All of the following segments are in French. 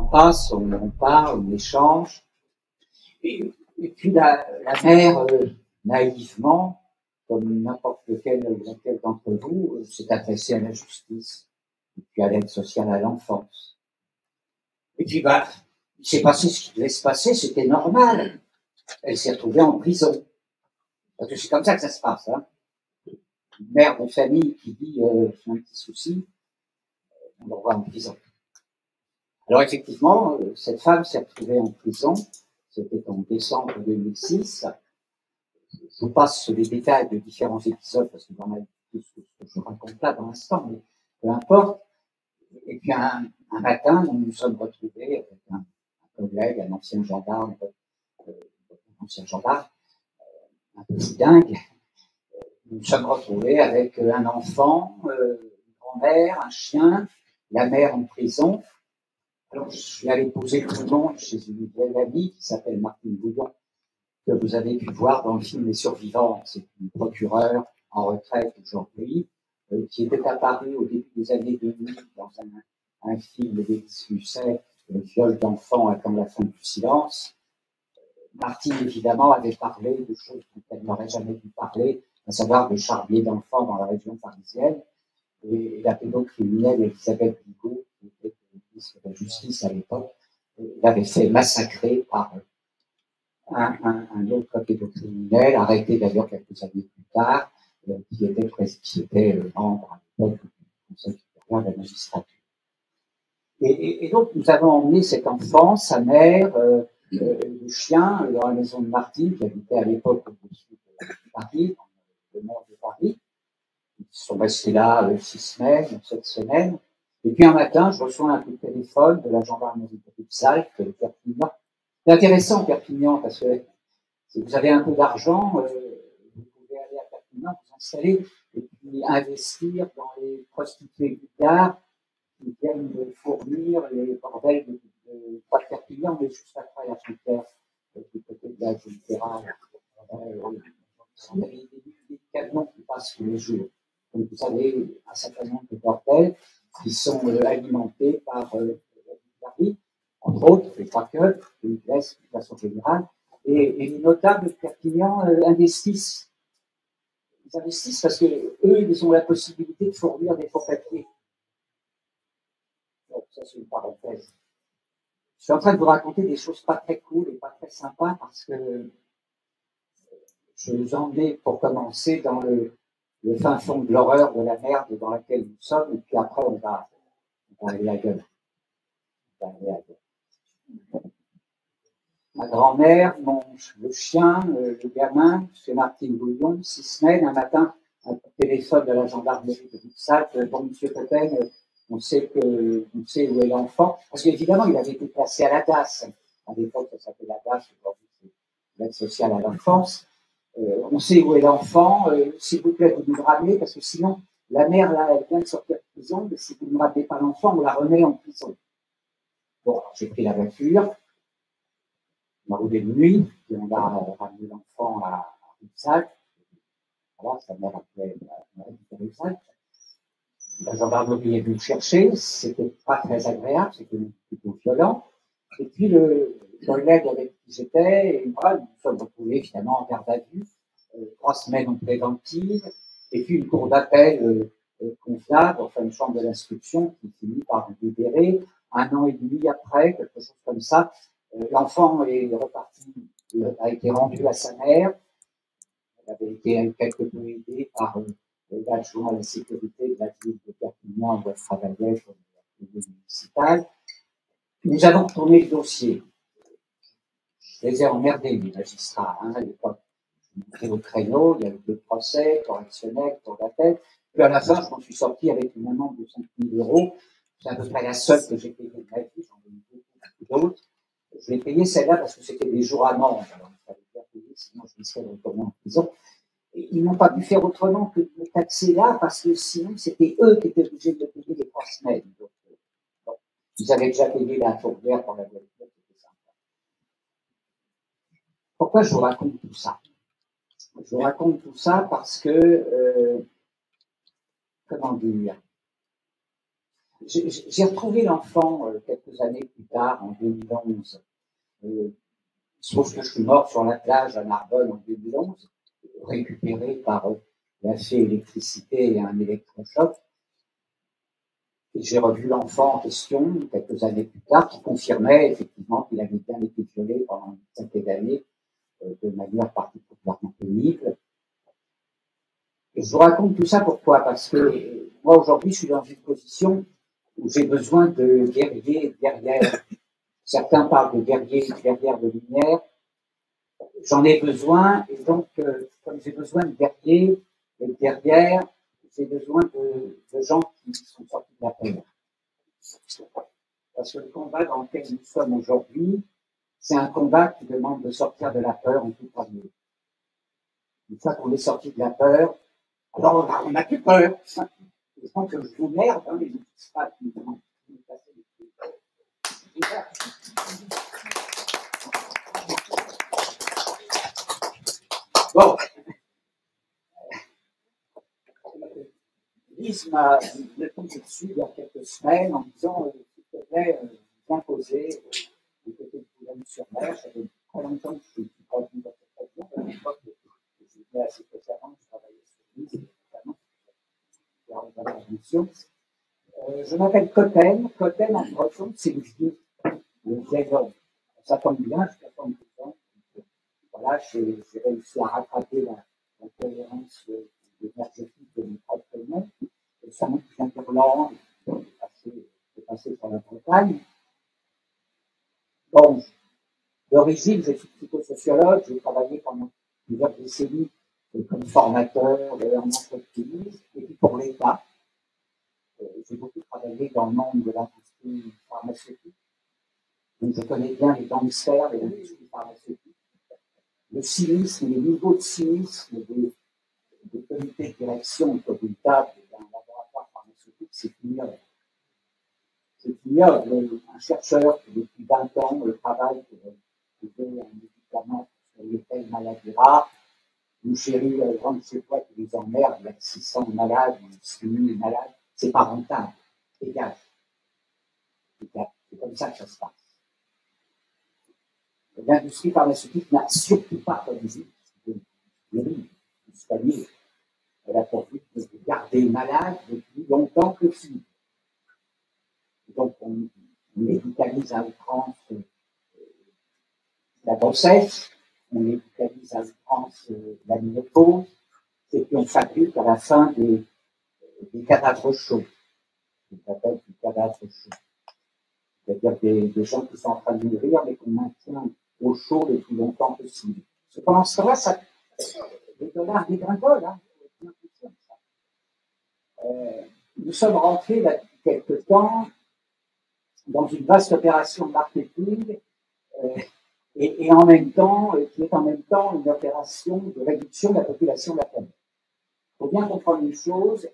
passe, on parle, on échange. Et puis la mère, naïvement, comme n'importe lequel d'entre vous, s'est adressée à la justice, et puis à l'aide sociale à l'enfance. Et puis, il s'est passé ce qui devait se passer, c'était normal. Elle s'est retrouvée en prison. Parce que c'est comme ça que ça se passe, hein. Une mère de famille qui dit, j'ai un petit souci, on l'envoie en prison. Alors effectivement, cette femme s'est retrouvée en prison, c'était en décembre 2006. Je vous passe les détails de différents épisodes, parce que j'en ai tout ce que je raconte là dans l'instant, mais peu importe. Et puis un matin, nous nous sommes retrouvés avec un collègue, un ancien gendarme, un peu dingue. Nous nous sommes retrouvés avec un enfant, une grand-mère, un chien, la mère en prison. Alors, je suis allé poser le nom chez une vieille amie qui s'appelle Martine Bouillon, que vous avez pu voir dans le film Les Survivants. C'est une procureure en retraite aujourd'hui, qui était apparue au début des années 2000 dans un film d'Élise Lucet, Le viol d'enfant attend la fin du silence. Martine, évidemment, avait parlé de choses dont elle n'aurait jamais dû parler, à savoir des charniers d'enfants dans la région parisienne. Et la pédocriminelle Elisabeth Bigot, qui était ministre de la Justice à l'époque, l'avait fait massacrer par un autre pédocriminel, arrêté d'ailleurs quelques années plus tard, qui était membre à l'époque du Conseil supérieur de la magistrature. Et donc, nous avons emmené cet enfant, sa mère, le chien, dans la maison de Martine, qui habitait à l'époque au-dessus de Paris, dans le nord de Paris. Ils sont restés là 6 semaines, 7 semaines. Et puis un matin, je reçois un coup de téléphone de la gendarmerie de Rivesaltes, Perpignan. C'est intéressant, Perpignan, parce que si vous avez un peu d'argent, vous pouvez aller à Perpignan, vous installer, et puis investir dans les prostituées du Gard qui viennent de fournir les bordels pas de Perpignan, mais juste après la frontière, du côté de la Générale. Il y a des camions qui passent tous les jours. Donc vous avez un certain nombre de bordels qui sont alimentés par Paris, entre autres, mais pas que, les Grèce de façon générale. Et les notables de Perpignan investissent. Ils investissent parce que eux, ils ont la possibilité de fournir des faux papiers. Donc, ça, c'est une parenthèse. Je suis en train de vous raconter des choses pas très cool et pas très sympas parce que je vous emmène pour commencer dans le fin fond de l'horreur de la merde dans laquelle nous sommes, et puis après, on va aller à gueule. Ma grand-mère, le chien, le gamin, c'est Martine Bouillon, 6 semaines, un matin, un téléphone de la gendarmerie de Rivesaltes, bon, monsieur Cotten, on sait où est l'enfant, parce qu'évidemment, il avait été placé à la DAS. À l'époque, ça s'appelait la DAS, aujourd'hui, c'est l'aide sociale à l'enfance. On sait où est l'enfant, s'il vous plaît, vous nous ramenez, parce que sinon, la mère, là, elle vient de sortir de prison, mais si vous ne ramenez pas l'enfant, on la remet en prison. Bon, j'ai pris la voiture, on a roulé de nuit, et on a ramené l'enfant à Rivesaltes. Voilà, sa mère appelait Rivesaltes. La gendarmerie est venue le chercher, c'était pas très agréable, c'était plutôt violent. Et puis le collègue avec qui j'étais, et moi, nous nous sommes retrouvés finalement en garde à vue, 3 semaines en préventive, et puis une cour d'appel convenable, enfin une chambre de l'instruction qui finit par nous libérer. 1 an et demi après, quelque chose comme ça, l'enfant est reparti, a été rendu à sa mère. Elle avait été quelque peu aidée par l'adjoint à la sécurité de la ville de Perpignan où elle travaillait comme municipale. Nous avons retourné le dossier. Je les ai emmerdés, les magistrats, à l'époque. Je me suis au créneau, il y avait 2 procès, correctionnels, cour d'appel. Puis à la fin, je m'en suis sorti avec une amende de 5 000 €. C'est à peu près la seule que j'ai payée de ma vie, j'en ai eu beaucoup d'autres. Je l'ai payée celle-là parce que c'était des jours amende. Alors il fallait bien payer, sinon je risquais de retourner en prison. Et ils n'ont pas pu faire autrement que de me taxer là, parce que sinon c'était eux qui étaient obligés de payer les 3 semaines. Donc, bon, ils avaient déjà payé la tourbière pour la voiture, c'était sympa. Pourquoi je vous raconte tout ça? Je vous raconte tout ça parce que, comment dire, J'ai retrouvé l'enfant quelques années plus tard, en 2011. Sauf que je suis mort sur la plage à Narbonne en 2011, récupéré par la fée électricité et un électrochoc. Et j'ai revu l'enfant en question quelques années plus tard, qui confirmait effectivement qu'il avait bien été violé pendant une vingtaine d'années de manière particulièrement pénible. Et je vous raconte tout ça pourquoi? Parce que moi aujourd'hui je suis dans une position où j'ai besoin de guerriers et de guerrières. Certains parlent de guerriers et de guerrières de lumière. J'en ai besoin, et donc comme j'ai besoin de guerriers et de guerrières, j'ai besoin de gens qui sont sortis de la peur. Parce que le combat dans lequel nous sommes aujourd'hui, c'est un combat qui demande de sortir de la peur en tout premier. Une fois qu'on est sorti de la peur, alors on n'a plus peur. Je pense que je vous merde, hein, mais je ne sais pas qui Bon. Lise m'a répondu dessus il y a quelques semaines en disant s'il te plaît, viens poser du côté de Boulogne-sur-Mer. Ça fait très longtemps que je ne suis pas venu dans cette région. À l'époque, j'étais assez spécialement, je travaillais sur Lise, notamment, dans la mission. Je m'appelle Cotten. Cotten, en breton, c'est le vieil homme. Ça tombe bien, je tombe ans. Voilà, j'ai réussi à rattraper la cohérence énergétique de mes propres noms. Ça montre que je viens d'Irlande, j'ai passé par la Bretagne. Bon, d'origine, je suis psychosociologue, j'ai travaillé pendant plusieurs décennies comme formateur en entreprise, et puis pour l'État. J'ai beaucoup travaillé dans le monde de l'industrie pharmaceutique. Donc je connais bien les gangsters de l'industrie pharmaceutique. Le cynisme, les niveaux de cynisme des comités de direction autorisable d'un laboratoire pharmaceutique, c'est ignoble. C'est ignoble. Un chercheur qui, depuis 20 ans, travaille pour trouver un médicament sur lequel maladie rare, une chérie, grande chez toi qui les emmerde, il y a 600 malades, 6000 malades, c'est pas rentable. Dégage. C'est comme ça que ça se passe. L'industrie pharmaceutique n'a surtout pas comme vie de soigner. Elle a pour but de garder malade depuis longtemps que possible. Donc, on médicalise à outrance la grossesse, on médicalise à outrance la ménopause, et puis on fabrique à la fin des cadavres chauds. On appelle des cadavres chauds. C'est-à-dire des gens qui sont en train de mourir, mais qu'on maintient au chaud le plus longtemps possible. Pendant ce temps-là, les dollars dégringolent. Hein. Nous sommes rentrés là depuis quelque temps dans une vaste opération de marketing et en même temps, qui est en même temps une opération de réduction de la population de la planète. Il faut bien comprendre une chose,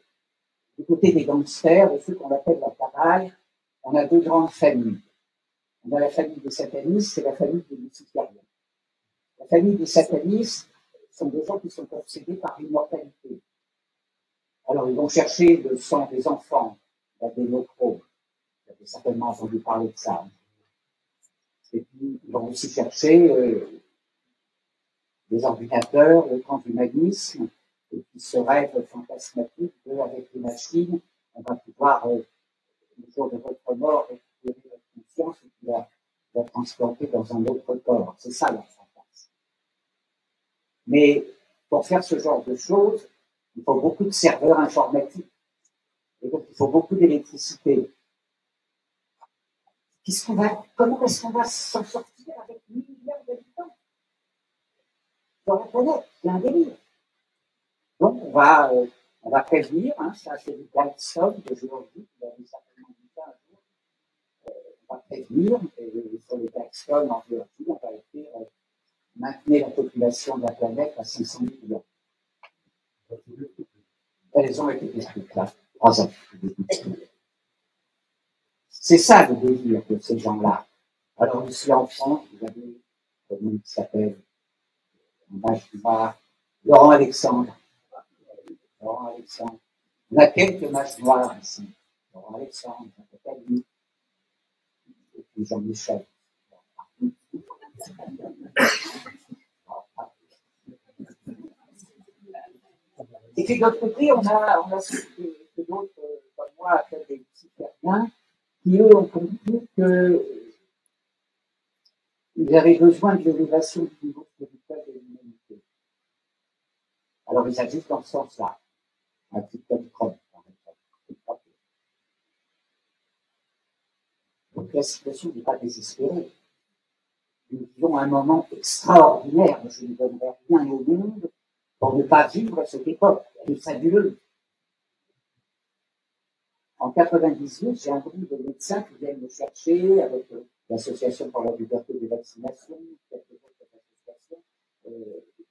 du côté des gangsters, de ceux qu'on appelle la cavale, on a deux grandes familles. On a la famille des satanistes et la famille des lucifériens. La famille des satanistes sont des gens qui sont obsédés par l'immortalité. Alors, ils vont chercher le sang des enfants, l'adénochrome. Vous avez certainement entendu parler de ça. Et puis, ils vont aussi chercher les ordinateurs, le transhumanisme, et puis ce rêve fantasmatique qu'avec les machines, on va pouvoir, le jour de votre mort, récupérer votre conscience et puis la transplanter dans un autre corps. C'est ça leur fantasme. Mais pour faire ce genre de choses, il faut beaucoup de serveurs informatiques. Et donc, il faut beaucoup d'électricité. Comment est-ce qu'on va s'en sortir avec 8 milliards d'habitants dans la planète? C'est un délire. Donc, on va prévenir, hein, ça c'est du Gladstone de géologie, vous avez certainement dit ça un jour. On va prévenir, et sur les Gladstone en géologie, on va écrire maintenir la population de la planète à 500 millions. Elles ont été détruites là, 3 ans. C'est ça le délire de ces gens-là. Alors ici en France, vous avez quelqu'un qui s'appelle mage noir, Laurent Alexandre. Laurent Alexandre. On a quelques mages noirs ici. Laurent Alexandre, et Jean-Michel. Et puis d'autre côté, on a ceux que d'autres, comme moi, appellent des psychiatriens, qui eux ont compris qu'ils avaient besoin de l'élévation du niveau spirituel de l'humanité. Alors ils agissent dans ce sens-là, un petit comme Trump, par exemple. Donc la situation n'est pas désespérée. Nous vivons un moment extraordinaire. Je ne donnerai rien au monde pour ne pas vivre cette époque. Elle est fabuleuse. En 98, j'ai un groupe de médecins qui viennent me chercher avec l'Association pour la liberté des vaccinations, quelques autres associations.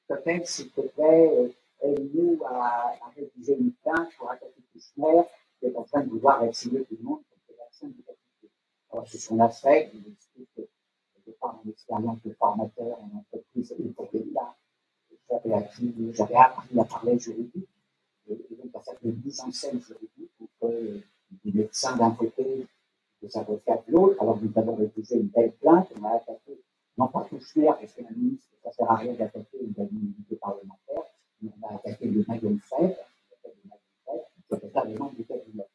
Peut-être, s'il te plaît, aide-nous à rédiger une plainte pour attaquer Kouchner, qui est en train de vouloir vacciner tout le monde contre le vaccin de l'hépatite. Alors, c'est ce qu'on a fait. Je vous explique que, de par mon expérience de formateur en entreprise et pour l'État, j'avais appris à parler juridique. Et donc, à faire une mise en scène juridique entre des médecins d'un côté, des avocats de l'autre. Alors, nous avons rédigé une belle plainte. On a attaqué, non pas Kouchner, parce que la ministre, ça ne sert à rien d'attaquer une immunité parlementaire, mais on a attaqué le maillon faible, ça peut faire les membres du cabinet.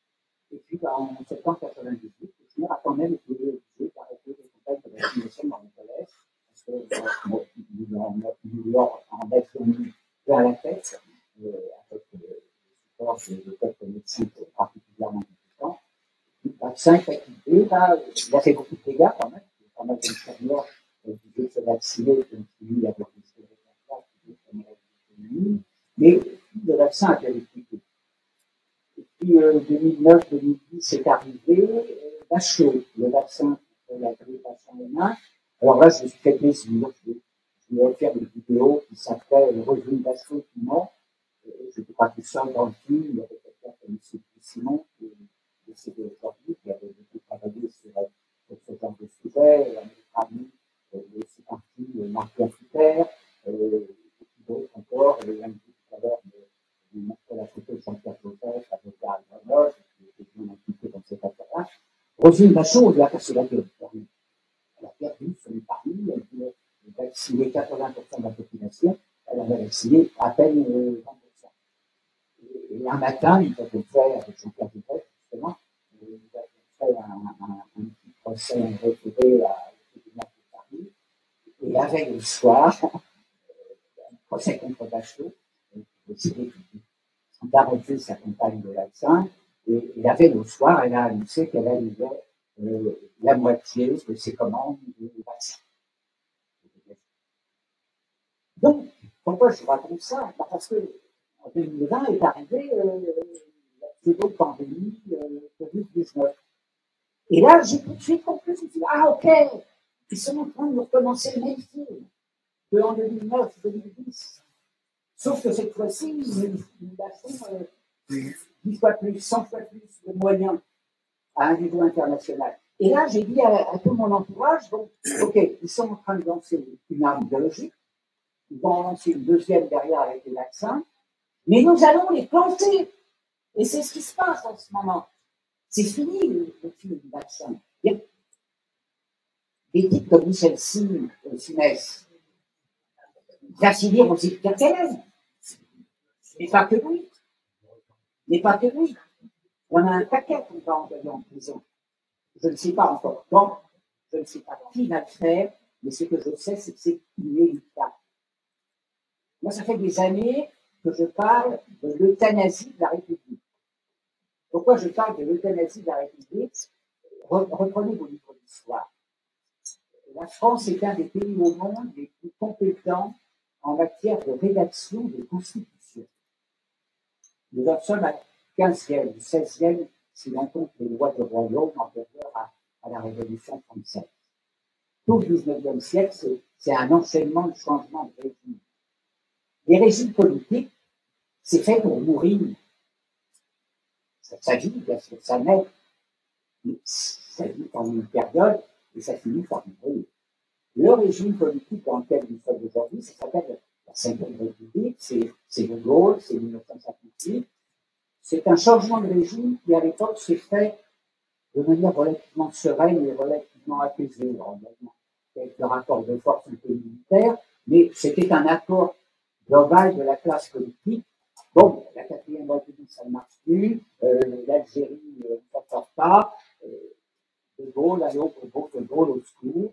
Et puis, en septembre 98, Kouchner a quand même été obligé d'arrêter les campagnes de vaccination dans les collèges, parce que nous lui en avions mis plein la tête, avec le support de quelques médecins particulièrement compétents. Le vaccin est activé, il a fait beaucoup de dégâts quand même. Il y a pas mal d'infirmières qui veulent se vacciner, qui continuent avec des stéréotypes, qui veulent se mettre. Mais le vaccin a été expliqué. Et puis 2009-2010 est arrivé, Bachot, le vaccin pour la grippe H1N1. Alors là, je me suis fait plaisir. Je lui ai offert une vidéo qui s'appelle Revenu Bachot qui ment. Je n'étais pas tout seul dans le film, il y avait quelqu'un comme M. Simon, qui est décédé aujourd'hui, qui avait beaucoup travaillé sur ce genre de sujet, notre ami, il est aussi parti, Marc-Pierre Super, et puis d'autres encore, et un petit tout à l'heure, il montrait la photo de Jean-Pierre Joseph, avocat à Grenoble, qui était bien impliqué dans cette affaire-là. Roselyne Bachot, on lui a cassé la gueule. Elle a perdu son pari, elle voulait vacciner 80% de la population, elle en a vacciné à peine 20%. Et un matin, ils avaient fait, avec Jean-Pierre Joseph, justement, ils avaient fait un petit procès en référé à au tribunal de Paris. Et la veille au soir, un procès contre Bachot, qui décidé d'arrêter sa campagne de vaccin. Et la veille au soir, elle a annoncé qu'elle annulait la moitié de ses commandes de vaccins. Donc, pourquoi je raconte ça? Parce que en 2020 est arrivée la pseudo-pandémie Covid-19. Et là, j'ai tout de suite compris. Je me suis dit, ah, ok, ils sont en train de nous recommencer le même film qu'en 2009-2010. Sauf que cette fois-ci, ils la font 10 fois plus, 100 fois plus de moyens à un niveau international. Et là, j'ai dit à tout mon entourage, donc, ok, ils sont en train de lancer une arme biologique, ils vont en lancer une deuxième derrière avec les vaccins, mais nous allons les planter. Et c'est ce qui se passe en ce moment. C'est fini le film du vaccin. Des types comme Michel Simès, il va finir aux îles Kerguelen. Mais pas que lui. Mais pas que lui. On a un paquet qu'on va envoyer en prison. Je ne sais pas encore quand, je ne sais pas qui va le faire, mais ce que je sais, c'est que c'est inéluctable. Moi, ça fait des années que je parle de l'euthanasie de la République. Pourquoi je parle de l'euthanasie de la République? Reprenez vos livres d'histoire. La France est un des pays au monde les plus compétents en matière de rédaction de constitutions. Nous en sommes à 15e ou 16e si l'on compte les lois du royaume antérieures à la Révolution française. Tout le 19e siècle, c'est un enchaînement de changements de régime. Les régimes politiques, c'est fait pour mourir. Ça vit, bien sûr, ça naît, mais ça vit pendant une période et ça finit par mourir. Le régime politique dans lequel nous sommes aujourd'hui, ça s'appelle la Cinquième République, c'est De Gaulle, c'est 1958. C'est un changement de régime qui, à l'époque, s'est fait de manière relativement sereine et relativement apaisée. Alors, quelques rapports de force un peu militaires, mais c'était un accord global de la classe politique. Bon, la 4e République, ça ne marche plus, l'Algérie ne s'en sort pas, De Gaulle, allô, De Gaulle au secours,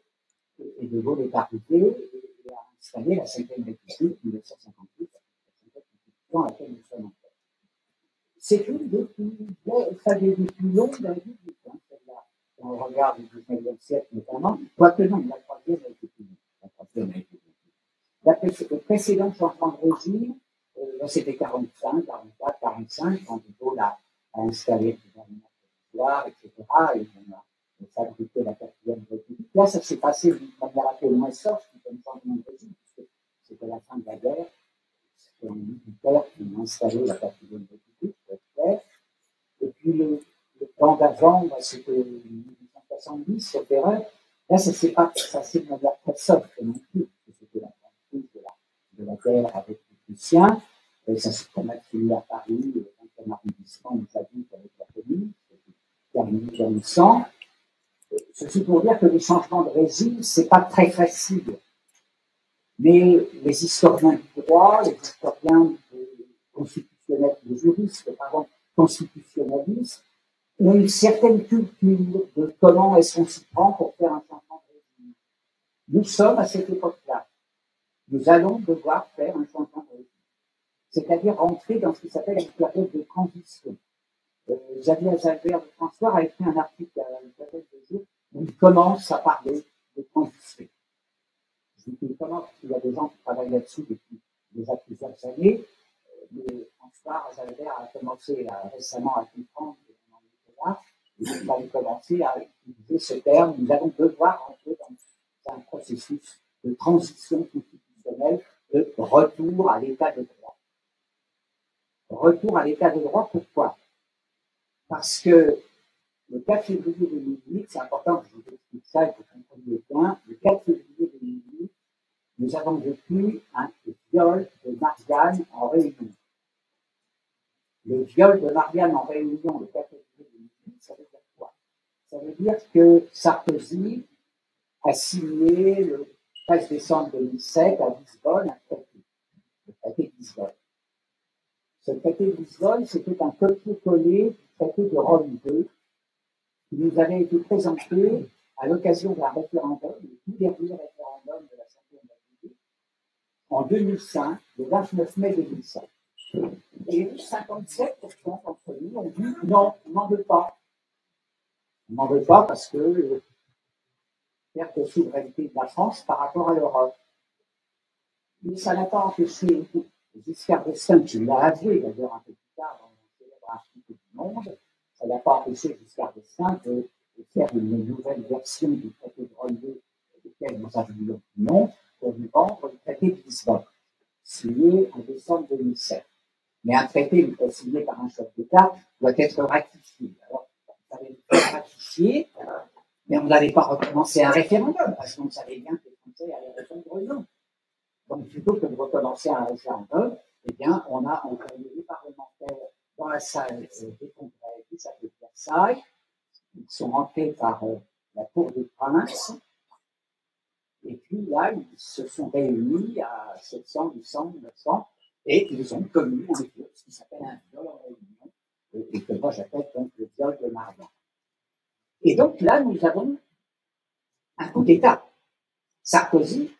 et De Gaulle est arrivé et a installé la 5e République, 1958, dans laquelle nous sommes encore. C'est une des plus longues d'un vie, celle-là. Quand on regarde le 19e siècle notamment, quoique non, la 3e a été plus longue. La 3e a été plus longue. Le précédent changement de régime, c'était 45, 44, 45, quand De Gaulle a installé le gouvernement provisoire, etc. Et on a fabriqué la 4e République. Là, ça s'est passé d'une manière un peu moins soft, comme changement de régime, puisque c'était la fin de la guerre. C'était un militaire qui a installé la 4e République, pour être clair. Et puis le temps d'avant, c'était 1870, sauf erreur. Là, ça s'est passé de manière très soft non plus, parce que c'était la crise de la guerre avec les Prussiens. Ça s'est très mal fini à Paris, dans un arrondissement, nous avions avec la commune, terminé dans le sang. Ceci pour dire que les changements de régime, c'est pas très facile. Mais les historiens du droit, les historiens constitutionnels, les juristes, pardon, constitutionnalistes, ont une certaine culture de comment est-ce qu'on s'y prend pour faire un changement de régime. Nous sommes à cette époque-là. Nous allons devoir faire un changement de régime. C'est-à-dire rentrer dans ce qui s'appelle une période de transition. Xavier Azalbert de François a écrit un article il y a une quinzaine de jours où il commence à parler de transition. Je dis qu'il commence parce qu'il y a des gens qui travaillent là-dessus depuis déjà plusieurs années. Mais François Azalbert a commencé récemment à comprendre qu'on en était là. Et il va commencer à utiliser ce terme. Nous allons devoir entrer dans un processus de transition constitutionnelle, de retour à l'état de droit. Retour à l'état de droit, pourquoi? Parce que le 4 février 2008, c'est important que je vous explique ça et que vous compreniez bien, le 4 février 2008, nous avons vécu un viol de Marianne en Réunion. Le viol de Marianne en Réunion, le 4 février 2008, ça veut dire quoi? Ça veut dire que Sarkozy a signé le 13 décembre 2007 à Lisbonne un traité, le traité de Lisbonne. Ce traité de Lisbonne, c'était un copier-coller du traité de Rome II qui nous avait été présenté à l'occasion d'un référendum, le tout dernier référendum de la 5e République, en 2005, le 29 mai 2005. Et 57% d'entre nous ont dit non, on n'en veut pas. On n'en veut pas parce que perte de souveraineté de la France par rapport à l'Europe. Mais ça n'a pas empêché Giscard d'Estaing, qui l'a avoué d'ailleurs un peu plus tard dans le célèbre article du Monde, ça n'a pas empêché Giscard d'Estaing de faire une nouvelle version du traité de Rome II, auquel nous avions dit non, pour lui vendre le traité de Lisbonne, signé en décembre 2007. Mais un traité, une fois signé par un chef d'État, doit être ratifié. Alors, il fallait le faire ratifier, mais on n'allait pas recommencer un référendum, parce qu'on savait bien que les Français allaient répondre non. Donc, plutôt que de recommencer un référendum, eh bien, on a envoyé les parlementaires dans la salle des congrès du château de Versailles. Ils sont rentrés par la cour des princes. Et puis là, ils se sont réunis à 700, 800, 900, et ils ont commis un viol, ce qui s'appelle un viol en réunion, et que moi j'appelle donc le viol de Marianne. Et donc là, nous avons un coup d'État. Sarkozy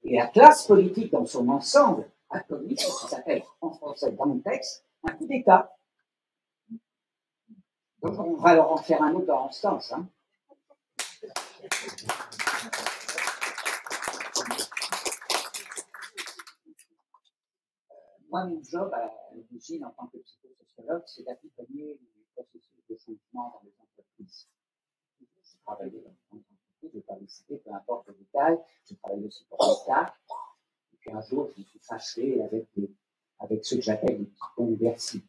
et la classe politique dans son ensemble a commis ce qui s'appelle en français dans le texte un coup d'État. Donc on va leur en faire un autre dans ce sens. Hein. Moi, mon job à l'origine en tant que psychosociologue, c'est d'accompagner les processus de changement dans les entreprises. J'ai travaillé dans les entreprises, je ne vais pas les citer, peu importe le détail, j'ai travaillé aussi pour l'État. Et puis un jour, je me suis fâché avec ce que j'appelle les petits convertis.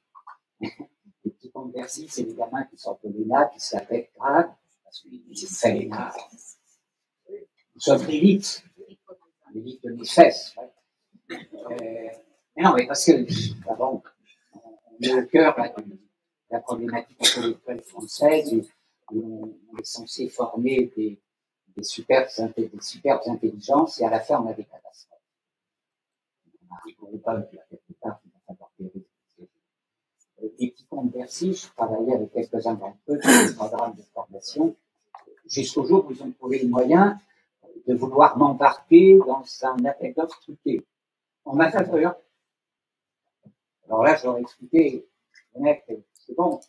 Les petits convertis, c'est les gamins qui sortent de l'ENA, qui s'appellent grave, parce qu'ils fait l'ENA. Nous sommes l'élite de mes fesses. Ouais. Mais non, mais parce que, avant, on est au cœur là, de la problématique intellectuelle française, et où on est censé former des superbes intelligences, et à la fin, on a des catastrophes. On a un groupe quelque part qui va falloir périr. Des petits comptes Bercy, je travaillais avec quelques-uns d'entre eux dans des programmes de formation, jusqu'au jour où ils ont trouvé le moyen de vouloir m'embarquer dans un appel d'offres truqué. On m'a fait peur. Alors là, je leur ai expliqué, mec, c'est bon,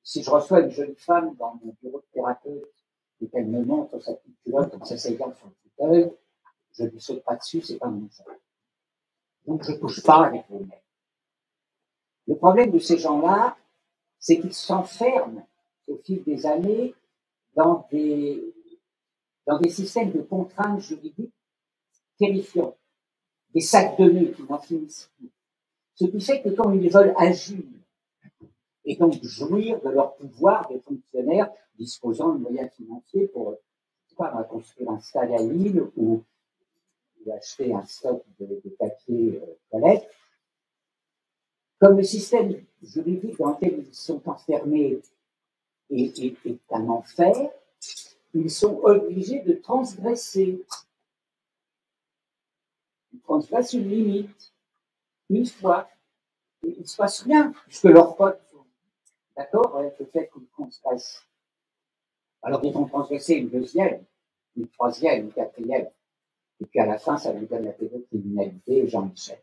si je reçois une jeune femme dans mon bureau de thérapeute et qu'elle me montre sa petite culotte en s'asseyant sur le fauteuil, je ne lui saute pas dessus, c'est pas mon genre. Donc je ne touche pas avec vos mecs. Le problème de ces gens-là, c'est qu'ils s'enferment au fil des années dans des systèmes de contraintes juridiques terrifiants, des sacs de nœuds qui n'en finissent plus. Ce qui fait que quand ils veulent agir et donc jouir de leur pouvoir de fonctionnaires disposant de moyens financiers pour construire un stade à Lille ou acheter un stock de papier toilette, comme le système juridique dans lequel ils sont enfermés est un enfer, ils sont obligés de transgresser. Ils transgressent une limite, une fois. Et il ne se passe rien, puisque leurs potes sont d'accord avec le fait qu'ils transgressent. Alors ils vont transgresser une deuxième, une troisième, une quatrième. Et puis à la fin, ça lui donne la pédocriminalité et Jean-Michel.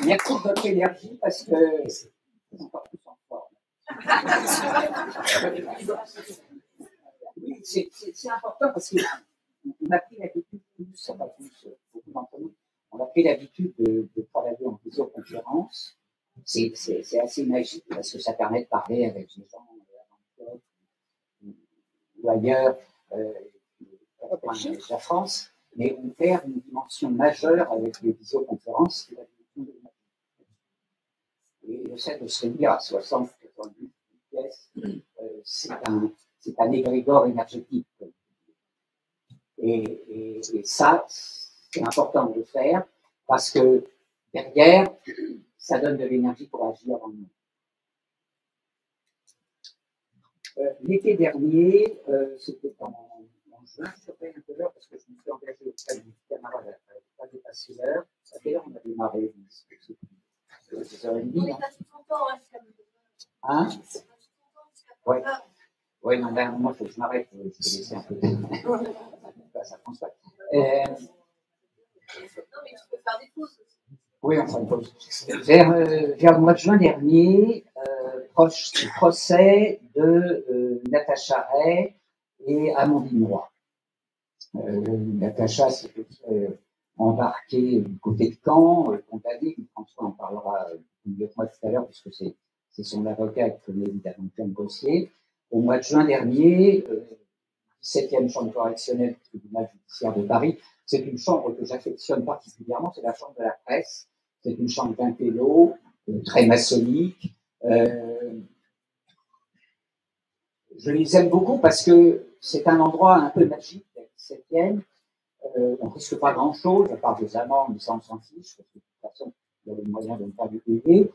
Merci de votre énergie parce que c'est encore plus en forme. Oui, c'est important parce qu'on a pris l'habitude, beaucoup d'entre nous, on a pris l'habitude de travailler en visioconférence. C'est assez magique parce que ça permet de parler avec les gens ou ailleurs, la France, mais on perd une dimension majeure avec les visioconférences, qui est la dimension de l'énergie. Et le fait de se réunir à 60, 70 pièces, c'est un égrégore énergétique. Et ça, c'est important de le faire parce que derrière, ça donne de l'énergie pour agir en nous. L'été dernier, c'était en juin, je serais un peu l'heure parce que je me suis engagé auprès de mes camarades à ne pas dépasser l'heure. À quelle heure on a démarré? 6h30. Hein? Ouais. Oui, non, ben, moi, il faut que je m'arrête. Je vais laisser un peu de place à François. Non, mais tu peux faire des pauses aussi. Oui, on fera une pause. Vers le mois de juin dernier, proche du procès de Natacha Ray et Amandine Roy. Natacha s'est embarquée du côté de Caen, condamnée. François en parlera mieux que moi tout à l'heure, puisque c'est son avocat qui connaît évidemment plein de dossiers. Au mois de juin dernier, 17e chambre correctionnelle du tribunal judiciaire de Paris, c'est une chambre que j'affectionne particulièrement, c'est la chambre de la presse. C'est une chambre d'intello, très maçonnique. Je les aime beaucoup parce que c'est un endroit un peu magique, la 17e. On ne risque pas grand-chose, à part des amendes, mais ça on s'en fiche, parce que de toute façon, il y a des moyens de ne pas les payer.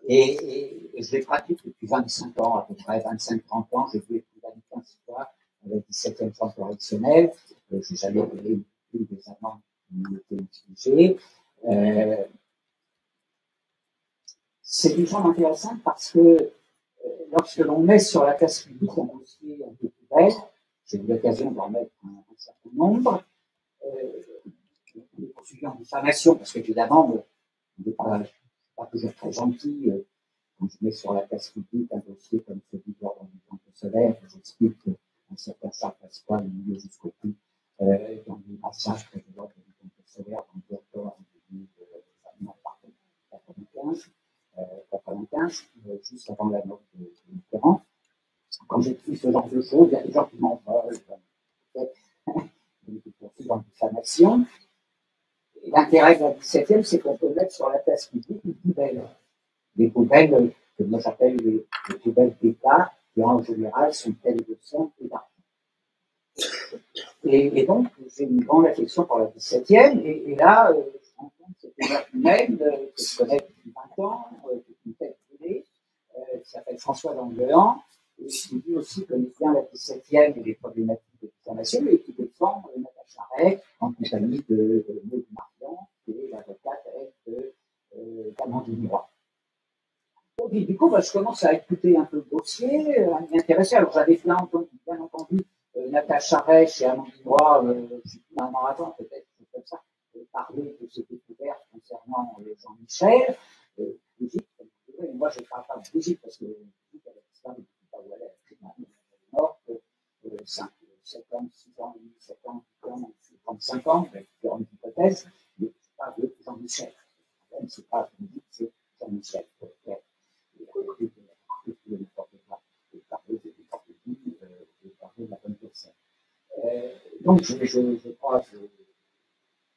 Et je les pratique depuis 25 ans, à peu près 25-30 ans. J'ai fait plus de 15 fois avec 17e chambre correctionnelle. Je n'ai jamais payé plus des amendes qui étaient utilisées. C'est une chambre intéressante parce que lorsque l'on met sur la place publique un dossier un peu plus belle, j'ai eu l'occasion d'en mettre un certain nombre, les poursuivis en diffamation, parce qu'évidemment, on n'est pas toujours très gentil quand je mets sur la place publique un dossier comme celui de l'ordre du Temple solaire, j'explique qu'un certain Charles Pasqua est milieu jusqu'au bout dans les massacres de l'ordre du Temple solaire dans le territoire de 95, juste avant la mort de Mitterrand. Quand j'écris ce genre de choses, il y a des gens qui m'en veulent, des poursuites en diffamation. Et l'intérêt de la 17e, c'est qu'on peut mettre sur la place publique une poubelle. Des poubelles que moi j'appelle les poubelles d'État, qui en général sont pleines de sang et d'argent. Et donc, j'ai une grande affection pour la 17e. Et là, je rencontre cette énergie humaine que je connais depuis 20 ans, qui est une tête brûlée, qui s'appelle François Langlehan, et qui lui aussi connaît bien la 17e et les problématiques de diffamation, et qui défend Natacha Ray en compagnie de Maud Marian, qui est l'avocate d'Amandine Roy. Et du coup, je commence à écouter un peu le dossier, à m'y intéresser. Alors, j'avais bien entendu Natacha Ray chez Amandine Roy, un an avant, peut-être, comme ça, parler de ses découvertes concernant Jean-Michel, Brigitte. Et moi, je ne parle pas de Brigitte parce que Brigitte, elle a disparu depuis pas où elle est morte, 7 ans, 6 ans, 7 ans, 35 ans, avec différentes hypothèses, mais je parle de Jean-Michel. Le problème, c'est pas Brigitte, c'est Jean-Michel. Donc, je croise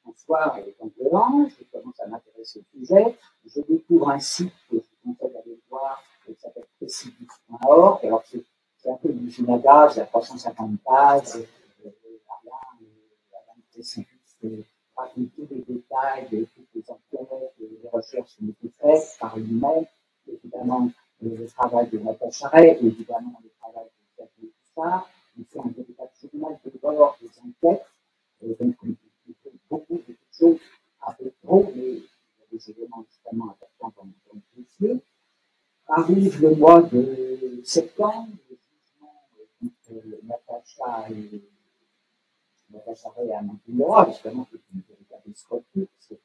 François et Langlehan, je commence à m'intéresser au sujet, je découvre un site que je vous conseille d'aller voir, qui s'appelle précipice.org. Alors, c'est un peu du Funagaz, il y a 350 pages, Précipice raconte tous les détails de toutes les enquêtes, les recherches qui ont été faites par lui-même, évidemment le travail de Natacha Ray, évidemment le travail de Xavier Hussard. Il fait un véritable journal de bord des enquêtes, donc il fait beaucoup de choses, un peu trop, mais il y a des éléments extrêmement importants dans le dossier. Arrive le mois de septembre, le jugement contre Natacha Ray et Amandine Roy, justement, c'est une véritable escroquerie, parce que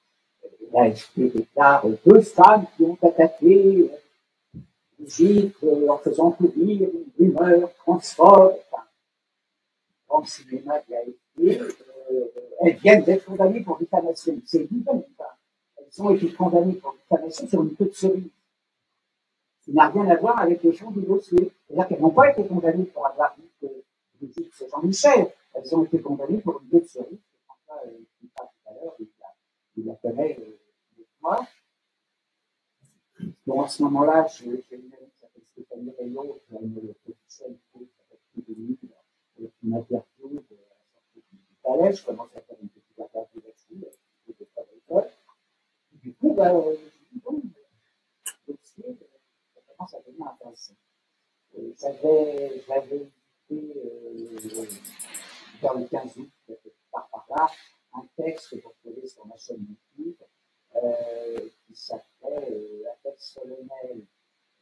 l'AFP déclare 2 femmes qui ont attaqué Brigitte en faisant courir une rumeur transphobe, grand cinéma de l'AFP, elles viennent d'être condamnées pour diffamation. C'est évident. Elles ont été condamnées pour diffamation sur une queue de cerise. Ça n'a rien à voir avec le fond du dossier. C'est-à-dire qu'elles n'ont pas été condamnées pour avoir dit que Brigitte c'est Jean-Michel. Elles ont été condamnées pour une queue de cerise. François expliquera tout à l'heure, il la connaît avec moi. Bon, à ce moment-là, j'ai une amie qui s'appelle Stéphanie Raynaud, qui a une production qui s'appelle Plus de livres, qui m'interviewe à la sortie du palais. Je commence à faire une petite interview là-dessus, avec des fois d'école. Du coup, bon, le dossier, ça commence à devenir intéressant. J'avais écouté vers le 15 août, par là, un texte pour trouver sur ma chaîne YouTube qui s'appelait Appel solennel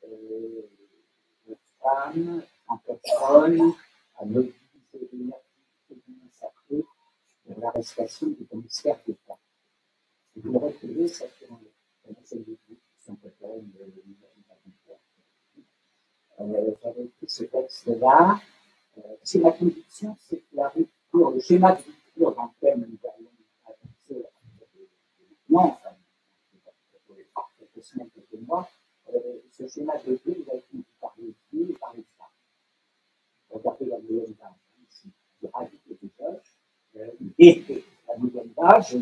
aux femmes francophones à mobiliser l'énergie sacrée pour l'arrestation du commissaire d'État. Et vous le retrouvez, ça sur la chaîne YouTube, francophone, j'avais écrit ce texte-là. C'est ma conviction, c'est que la rupture, le schéma de rupture dans lequel nous allons avancer enfin, quelques semaines, quelques mois, ce schéma de rupture, vous avez pu parler de Dieu et parler de ça. Regardez la moyenne d'âge, ici, qui rajoute les époques, et la moyenne d'âge,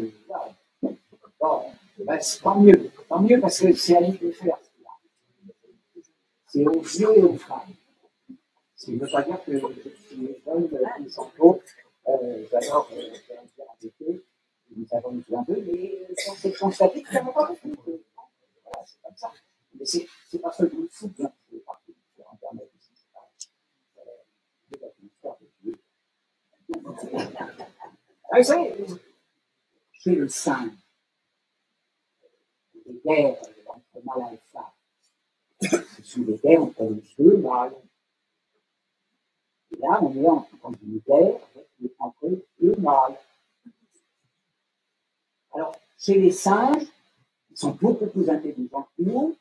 tant mieux parce que c'est à nous de faire. C'est aux vieux et aux femmes. Ce qui ne veut pas dire que je suis jeune, qui sont d'autres, j'adore faire avec eux, nous avons besoin d'eux, mais c'est constaté que ça ne va pas beaucoup. Voilà, c'est comme ça. Mais c'est pas seulement le foot, hein, c'est partout sur Internet aussi, c'est pas vous savez, chez le singe, les guerres entre mâles et femmes, ce sont des guerres entre les deux mâles. Et là, on est en une guerre entre deux mâles. Alors, chez les singes, ils sont beaucoup plus intelligents que nous.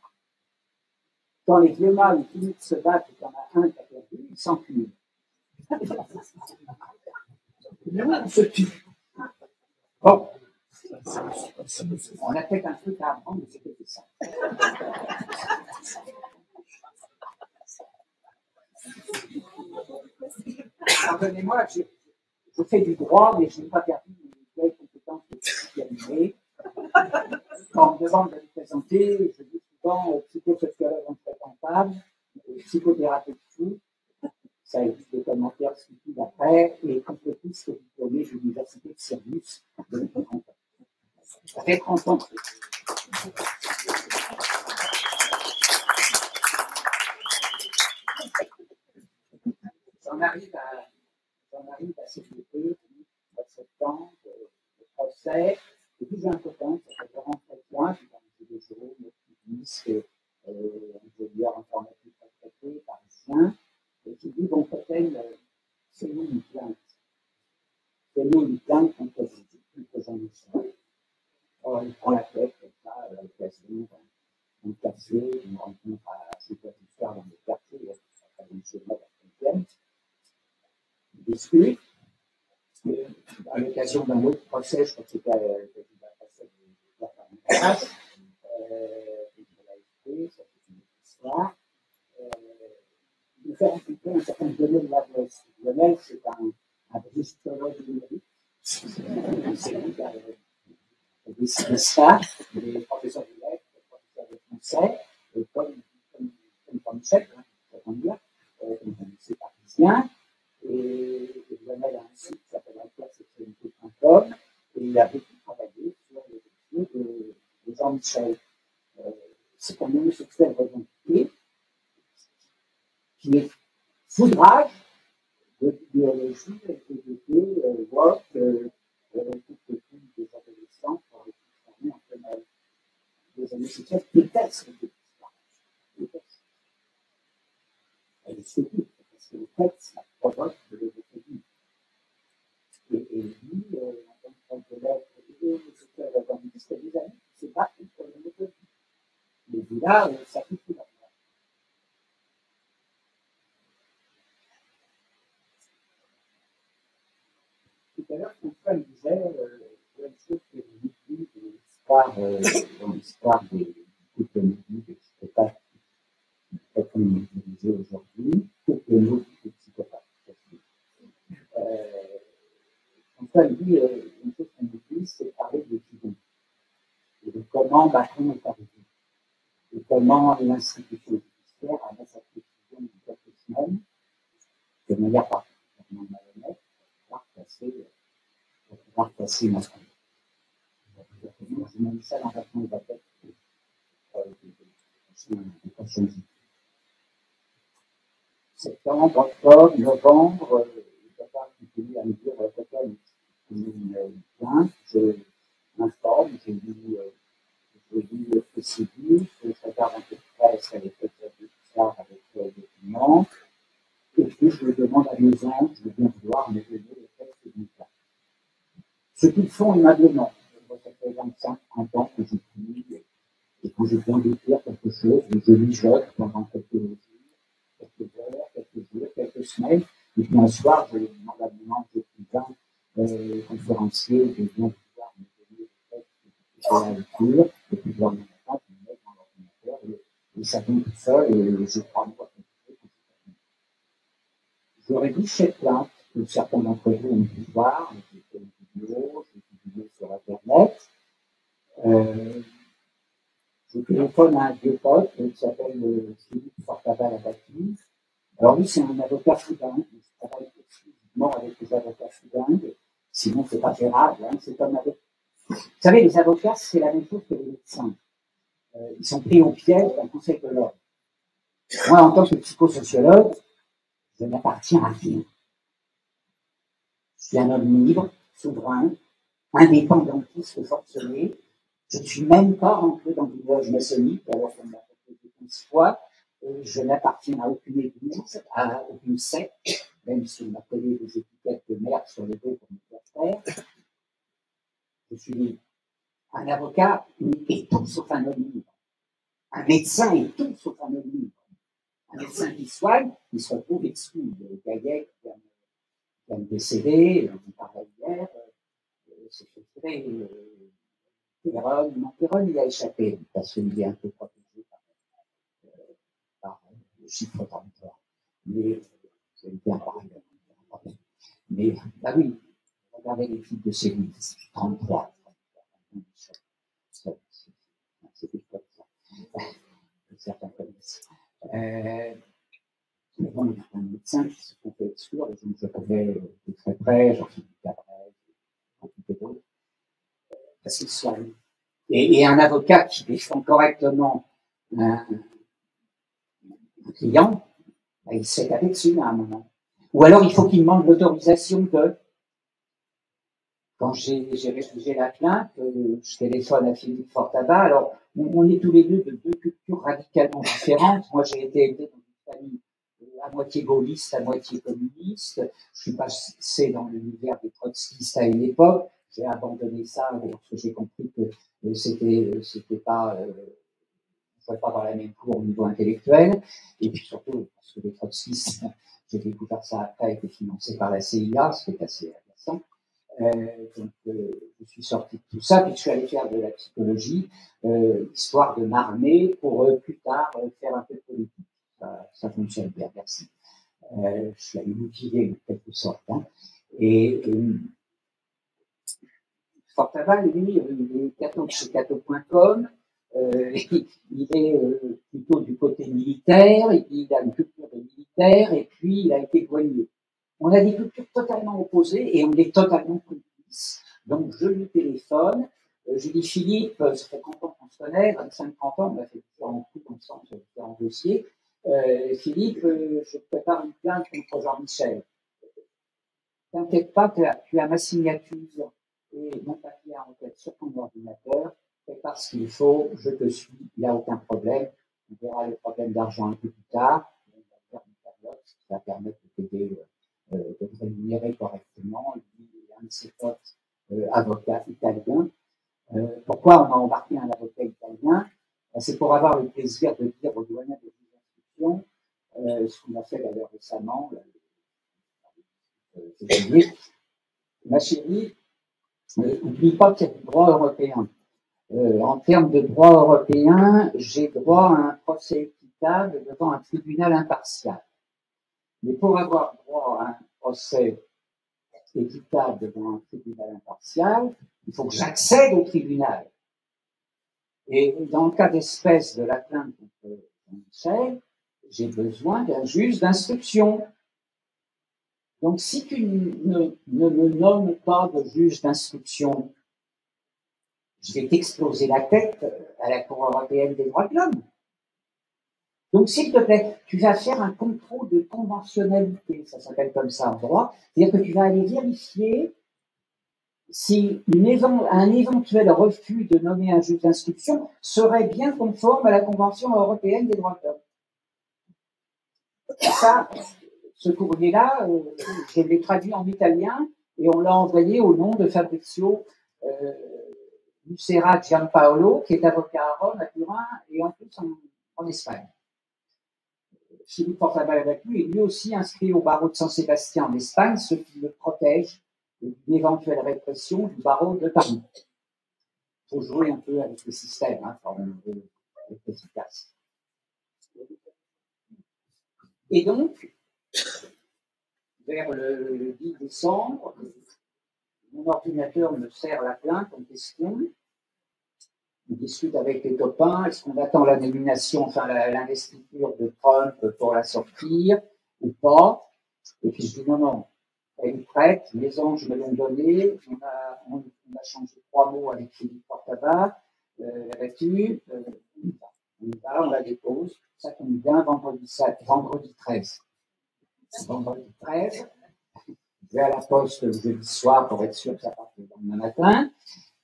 Quand les vieux mâles finissent de se battre et qu'il y en a un qui a perdu, ils s'enculent. Nous, on se tue. Bon. On a peut-être un truc à apprendre, mais c'était ça. Pardonnez-moi, je fais du droit, mais je n'ai pas perdu mes vieilles compétences de psychanalyse. Quand on me demande de me présenter, je dis souvent psychosociologue infréquentable, psychothérapeute fou, ça évite des commentaires stupides après, et complétiste diplômé service. Ça fait 30 ans. J'en arrive à ce côté, à septembre, le procès. Et puis j'ai un copain qui s'appelle Laurent Fréquois, qui est des jours, qui disent ingénieur informatique retraité, parisien, et qui dit bon, peut-être, c'est nous une plainte. C'est nous une plainte contre Jean-Michel. Alors, il prend la tête, comme ça, à l'occasion d'un café, une rencontre assez particulière dans le quartier, il y a une chose à la 5e. Il discute. À l'occasion d'un autre procès, je crois que c'était le procès de la Paris, de l'AFP, ça c'est une autre histoire. Il nous fait rencontrer un certain Lionel Labresse. Lionel, c'est un bristologue numérique. C'est lui qui a décidé ça. Il est professeur de lettres, professeur de français, et comme chef, ça veut dire, c'est parisien. Et Lionel a un site qui s'appelle intersexualité.com et il a beaucoup travaillé sur les dossiers de Jean-Michel. C'est un homosexuel revendiqué qui est foudrage de biologie, LGBT, woke, toutes les filles des adolescents pour les transformer en femelles. Les homosexuels détestent les histoires. Elles se disent, parce que le fait, ça provoque de l'homophobie. Et lui, en tant que collègue, les homosexuels revendiquistes, il y a des amis qui se battent contre l'homophobie. Mais là, ça fait tout. Tout à l'heure, François me disait une chose que j'ai vécue dans l'histoire des couples mobiles et psychopathes, comme je disais aujourd'hui, couples mobiles et psychopathes. François me dit une chose qu'on me dit, c'est parler de Fidon et de comment Macron est arrivé et comment l'institution judiciaire a mis sa décision de quelques semaines de manière particulièrement malhonnête pour pouvoir casser Macron. Je mets ça dans la fin de la tête des prochaines années. Septembre, octobre, novembre, le papa continue à me dire papa, une plainte, je m'informe, j'ai lu le procédure, je regarde un peu de presse avec les documents, et puis je le demande à mes ans, je veux bien vouloir me donner le texte du cas. Ce qu'ils font aimablement, ça fait 25 ans que j'écris, et quand j'ai besoin d'écrire quelque chose, je mijote pendant quelques jours, quelques heures, quelques jours, quelques semaines, et puis un soir, je demande à mon oncle écrivain, conférencier, de bien pouvoir me donner le texte que j'ai à écrire, et puis je leur mets matin, je me mets dans l'ordinateur, et ça vient tout seul, et je crois moi j'aurais dit chez plainte que certains d'entre vous ont pu voir, j'ai fait une vidéo, sur Internet. Je téléphone à un vieux pote qui s'appelle Philippe Fortabat-Labati. Alors lui, c'est un avocat foudingue, il travaille exclusivement avec les avocats foudingues, sinon c'est pas gérable. C'est comme avec... Vous savez, les avocats, c'est la même chose que les médecins. Ils sont pris au piège d'un conseil de l'ordre. Moi, en tant que psychosociologue, je n'appartiens à rien. Je suis un homme libre, souverain, indépendantiste forcené. Je ne suis même pas rentré dans une loge maçonnique, alors qu'on m'a proposé 15 fois. Je n'appartiens à aucune église, à aucune secte, même si on m'a collé des étiquettes de merde sur le dos pour me faire faire. Je suis un avocat est tout sauf un homme libre. Un médecin est tout sauf un homme libre. Un médecin qui soigne, il se retrouve exclu. Le Gaillet qui vient de décéder, on parlait hier, c'est très... Perron, il a échappé parce qu'il est un peu protégé par le chiffre 33. Mais c'est bien pareil. Mais, bah oui, regardez les filles de ces livres, 33. C'est des comme ça. Certains connaissent. Mais bon, il y a un médecin qui se pouvait exclure, et donc je connais de très près, Jean-Philippe Cabrel, parce qu'il soit et un avocat qui défend correctement un client, ben, il se fait taper dessus à un moment. Ou alors il faut qu'il demande l'autorisation de. Quand j'ai rédigé la plainte, je téléphone à Philippe Fortava. Alors, on est tous les deux de deux cultures radicalement différentes. Moi, j'ai été élevé dans une famille à moitié gaulliste, à moitié communiste. Je suis passé dans l'univers des trotskistes à une époque. J'ai abandonné ça lorsque j'ai compris que c'était pas, on ne pouvait pas avoir la même cour au niveau intellectuel. Et puis surtout, parce que les trotskistes, j'ai découvert ça après, étaient financés par la CIA, ce qui est assez intéressant. Donc, je suis sorti de tout ça, puis je suis allé faire de la psychologie, histoire de m'armer pour plus tard faire un peu de politique. Ça fonctionne bien, merci. Je suis allé motiver en quelque sorte. Hein. Et Fortava, lui, il est catho chez catho.com, il est plutôt du côté militaire, il a une culture de militaire, et puis il a été douanier. On a des cultures totalement opposées et on est totalement complices. Donc, je lui téléphone, je dis Philippe, ça fait 30 ans qu'on se connaît, 25-30 ans, on a fait différents coups ensemble sur différents dossiers. Philippe, je prépare une plainte contre Jean-Michel. T'inquiète pas, tu as ma signature et mon papier à enquête sur ton ordinateur, prépare ce qu'il faut, je te suis, il n'y a aucun problème. On verra les problèmes d'argent un peu plus tard. On va faire une période, qui va permettre de t'aider de te rémunérer correctement. Il y a un de ses potes avocat italien. Pourquoi on a embarqué un avocat italien? C'est pour avoir le plaisir de dire aux douaniers de l'instruction, ce qu'on a fait d'ailleurs récemment. Ma chérie, n'oublie pas qu'il y a du droit européen. En termes de droit européen, j'ai droit à un procès équitable devant un tribunal impartial. Mais pour avoir droit à un procès équitable devant un tribunal impartial, il faut que j'accède au tribunal. Et dans le cas d'espèce de la plainte contre Michel, j'ai besoin d'un juge d'instruction. Donc, si tu ne me nommes pas de juge d'instruction, je vais t'exploser la tête à la Cour européenne des droits de l'homme. Donc, s'il te plaît, tu vas faire un contrôle de conventionnalité, ça s'appelle comme ça en droit, c'est-à-dire que tu vas aller vérifier si un éventuel refus de nommer un juge d'instruction serait bien conforme à la Convention européenne des droits de l'homme. Ça, ce courrier-là, je l'ai traduit en italien et on l'a envoyé au nom de Fabrizio Lucera Giampaolo, qui est avocat à Rome, à Turin et en plus en Espagne. Philippe Fortava avec lui est lui aussi inscrit au barreau de Saint-Sébastien en Espagne, ce qui le protège d'une éventuelle répression du barreau de Paris. Il faut jouer un peu avec le système, hein, quand on veut être efficace. Et donc, vers le 10 décembre, mon ordinateur me sert la plainte en question. On discute avec les copains, est-ce qu'on attend la nomination, enfin l'investiture de Trump pour la sortir ou pas? Et puis je dis non, elle est prête, les anges me l'ont donnée, on a changé 3 mots avec Philippe Fortava, là-dessus, on la dépose, ça tombe bien, vendredi 13. Vendredi 13, je vais à la poste le jeudi soir pour être sûr que ça parte le lendemain matin,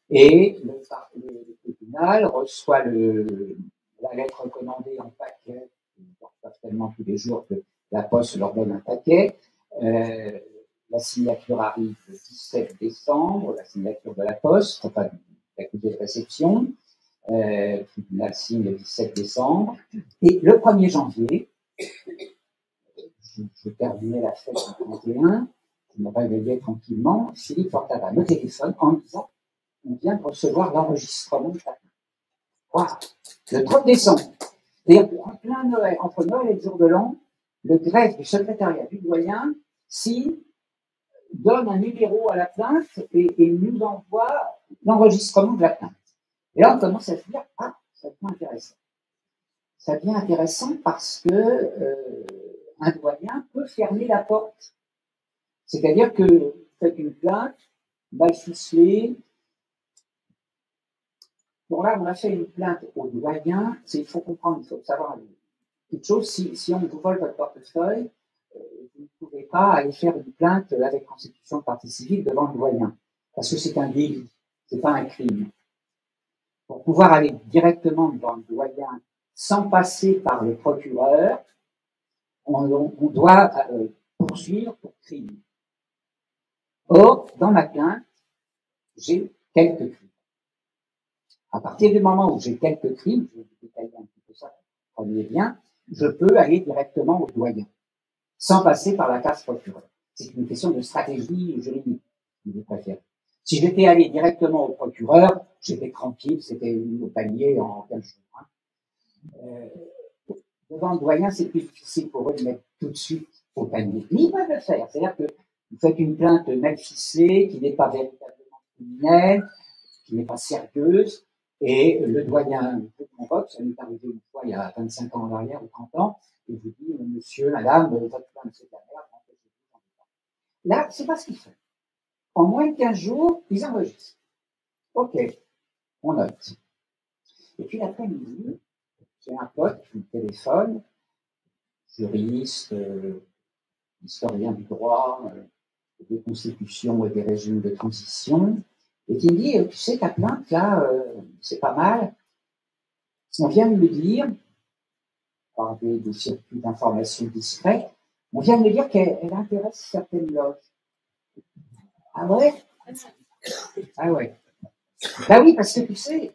et le tribunal reçoit la lettre recommandée en paquet, ils ne reçoivent tellement tous les jours que la poste leur donne un paquet. La signature arrive le 17 décembre, la signature de la poste, enfin l'accusé de réception. Le tribunal signe le 17 décembre. Et le 1er janvier, je terminais la fête du 31, je me réveillais tranquillement, Philippe Fortava me téléphone en me disant on vient de recevoir l'enregistrement de ta plainte. Wow. Le 30 décembre. C'est-à-dire qu'en plein Noël, entre Noël et le jour de l'an, le greffe du secrétariat du doyen donne un numéro à la plainte et nous envoie l'enregistrement de la plainte. Et là, on commence à se dire, ah, ça devient intéressant. Ça devient intéressant parce que un doyen peut fermer la porte. C'est-à-dire que vous faites une plainte mal ficelée, Bon, là, on a fait une plainte au doyen. Il faut comprendre, il faut savoir une chose. Si on vous vole votre portefeuille, vous ne pouvez pas aller faire une plainte avec constitution de partie civile devant le doyen, parce que c'est un délit, c'est pas un crime. Pour pouvoir aller directement devant le doyen sans passer par le procureur, on doit poursuivre pour crime. Or, dans ma plainte, j'ai quelques crimes. À partir du moment où j'ai quelques crimes, je vais vous détailler un petit peu ça, prenez bien, je peux aller directement au doyen, sans passer par la case procureur. C'est une question de stratégie juridique, je préfère. Si j'étais allé directement au procureur, j'étais tranquille, c'était au panier en 15 jours. Devant le doyen, c'est plus difficile pour eux de mettre tout de suite au panier. Mais ils peuvent le faire. C'est-à-dire que vous faites une plainte mal ficelée, qui n'est pas véritablement criminelle, qui n'est pas sérieuse, et le doyen vous convoque, ça m'est arrivé une fois il y a 25 ans en arrière ou 30 ans, et vous dit, monsieur, madame, votre plainte c'est de la merde, là, c'est pas ce qu'ils font. En moins de 15 jours, ils enregistrent. Ok, on note. Et puis l'après-midi, j'ai un pote qui me téléphone, juriste, historien du droit, des constitutions et des régimes de transition, et qui me dit, tu sais, ta plainte, là, c'est pas mal. On vient de me dire, par des circuits d'information discrets, on vient de me dire qu'elle intéresse certaines loges. Ah ouais? Ah ouais. Bah oui, parce que tu sais,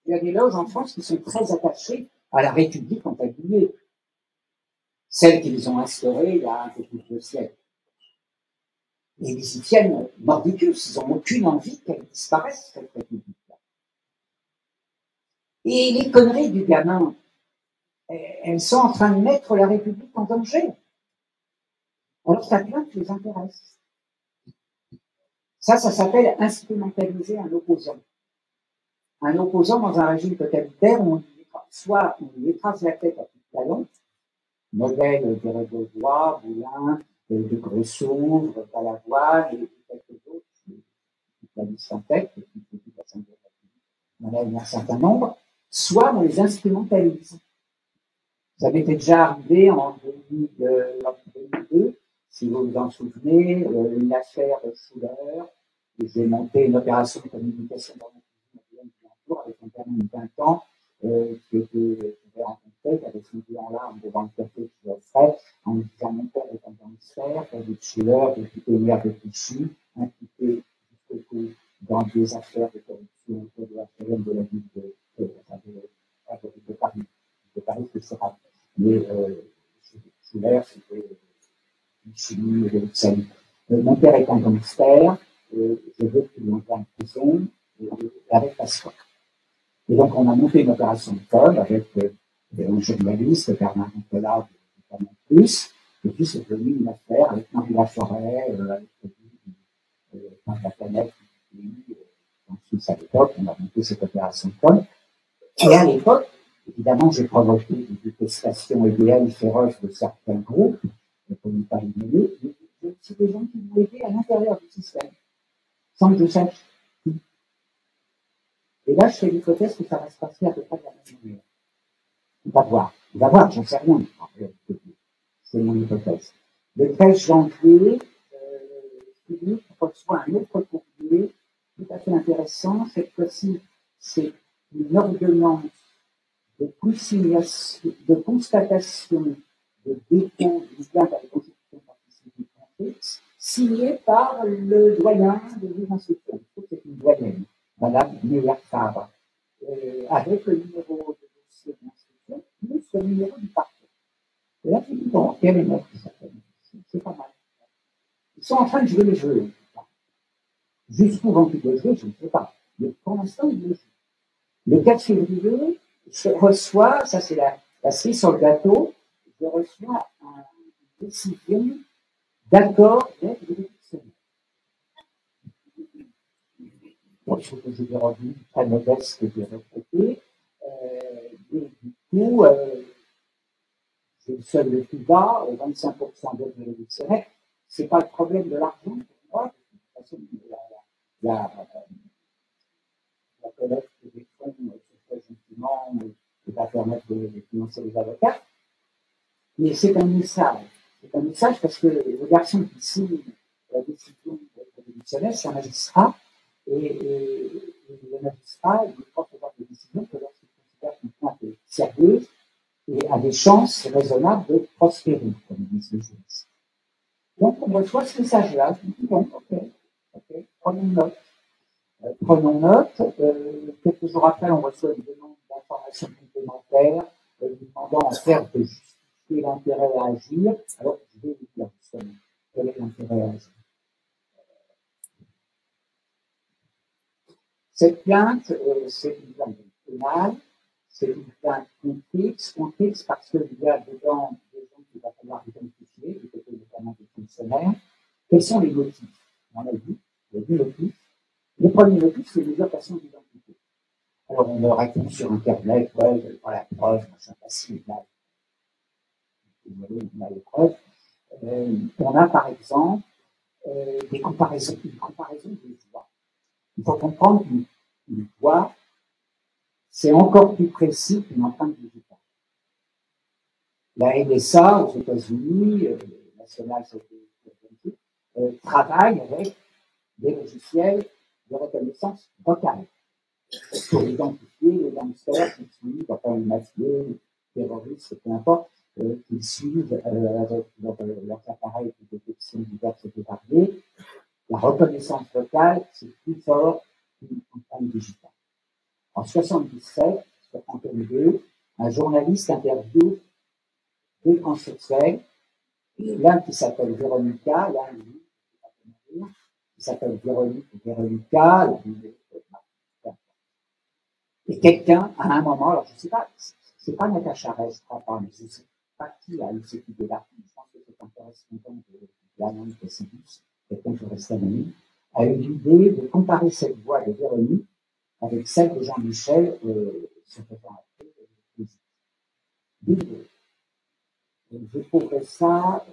il y a des loges en France qui sont très attachées à la République en tablier, celles qu'ils ont instaurées il y a un peu plus de siècles. Et ils y tiennent mordicus, ils n'ont aucune envie qu'elle disparaisse, cette République-là. Et les conneries du gamin, elles sont en train de mettre la République en danger. Alors ta plainte les intéresse. Ça s'appelle instrumentaliser un opposant. Un opposant dans un régime totalitaire où soit on lui écrase la tête à tout talon, modèle de Réveaudois, Boulin, de Grossouvre, Balavoine et quelques autres, la liste en tête, on a un certain nombre, soit on les instrumentalise. Ça m'était déjà arrivé en 2002, si vous vous en souvenez, une affaire de Schuller, où j'ai monté une opération de communication dans mon cours avec un gamin de 20 ans qui avait rencontré, qui avait fini en larmes devant le café que je offrais, en me disant mon père est un gangster, de Schuller, député maire de Clichy, impliqué jusqu'au cou dans des affaires de corruption autour de la ville de Paris. De Paris, que c'est rare. Mais Schuller, c'était Chili et Luxembourg. Mon père est un gangster, je veux qu'il entre en prison avec passeport. Et donc, on a monté une opération de com avec un journaliste, Bernard Nicolas, notamment plus. Et puis, c'est devenu une affaire avec Marie Laforêt, avec la planète, en Suisse à l'époque. On a monté cette opération de com. Et à l'époque, évidemment, j'ai provoqué des détestations et des haines féroces de certains groupes, pour ne pas les nommer, mais c'est des gens qui m'ont aidé à l'intérieur du système, sans que je sache. Et là, je fais l'hypothèse que ça va se passer à peu près de la même manière. On va voir, j'en sais rien. C'est mon hypothèse. Le 13 janvier, Philippe reçoit un autre courrier tout à fait intéressant. Cette fois-ci, c'est une ordonnance de constatation de dépôt d'une plainte à la constitution participative française, signée par le doyen de l'instruction. Je trouve que c'est une doyenne, Madame Meyer Fabre, avec le numéro de dossier d'instruction, plus le numéro du parquet. Et là, je dis, bon, quelle est notre c'est pas mal. Ils sont en train de jouer le jeu. Jusqu'où vont-ils le jouer, je ne sais pas. Mais pour l'instant, ils le jouent. Le 4 février, je reçois, ça c'est la cerise sur le gâteau, je reçois une décision d'accord d'aide juridictionnelle. Bon, il faut que je des revenus très modestes que j'ai retraités. Et du coup, j'ai le seuil le plus bas, 25% d'aide juridictionnelle. C'est pas le problème de l'argent pour moi. De toute façon, collecte des fonds très gentiment et va permettre de financer les avocats. Mais c'est un message. C'est un message parce que le garçon qui signe la décision de démissionnaire, c'est un magistrat. Et le magistrat, il ne peut avoir de décision que lorsqu'il considère qu'une plainte est sérieuse et a des chances raisonnables de prospérer, comme disent les juristes. Donc, on reçoit ce message-là. Je me dis, bon, ok, prenons note. Quelques jours après, on reçoit une demande d'information complémentaire lui demandant en faire de justifier l'intérêt à agir. Alors, je vais vous dire justement quel est l'intérêt à agir. Cette plainte, c'est une plainte pénale, c'est une plainte complexe parce qu'il y a dedans des gens qu'il va falloir identifier, du côté notamment des fonctionnaires. Quels sont les motifs? On a vu, il y a deux motifs. Le premier motif, c'est l'usurpation d'identité. Alors, on leur répond sur Internet, ouais, je n'ai pas la preuve, machin, facile, là. Vous voyez, on a les preuves. On a, par exemple, une comparaison des voix. Il faut comprendre qu'une voix, c'est encore plus précis qu'une empreinte digitale. La NSA, aux États-Unis, National Security, travaille avec des logiciels de reconnaissance vocale pour identifier les gangsters qui suivent, enfin, les mafieux, terroristes, peu importe, qu'ils suivent avec leurs appareils de détection diverses et variées. La reconnaissance vocale, c'est plus fort qu'une empreinte digitale. En 1977, sur Antenne 2, un journaliste interviewe deux transsexuels, l'un qui s'appelle Véronica, l'un qui s'appelle Véronica, et quelqu'un, à un moment, alors je ne sais pas, c'est pas Natacha Rey, je crois pas, mais je ne sais pas qui a eu cette idée-là, je pense que c'est un correspondant de l'Alliance de Cébus, quelqu'un qui reste anonyme, a eu l'idée de comparer cette voix de Véronique avec celle de Jean-Michel, se faisant appeler Bill. Je trouverai ça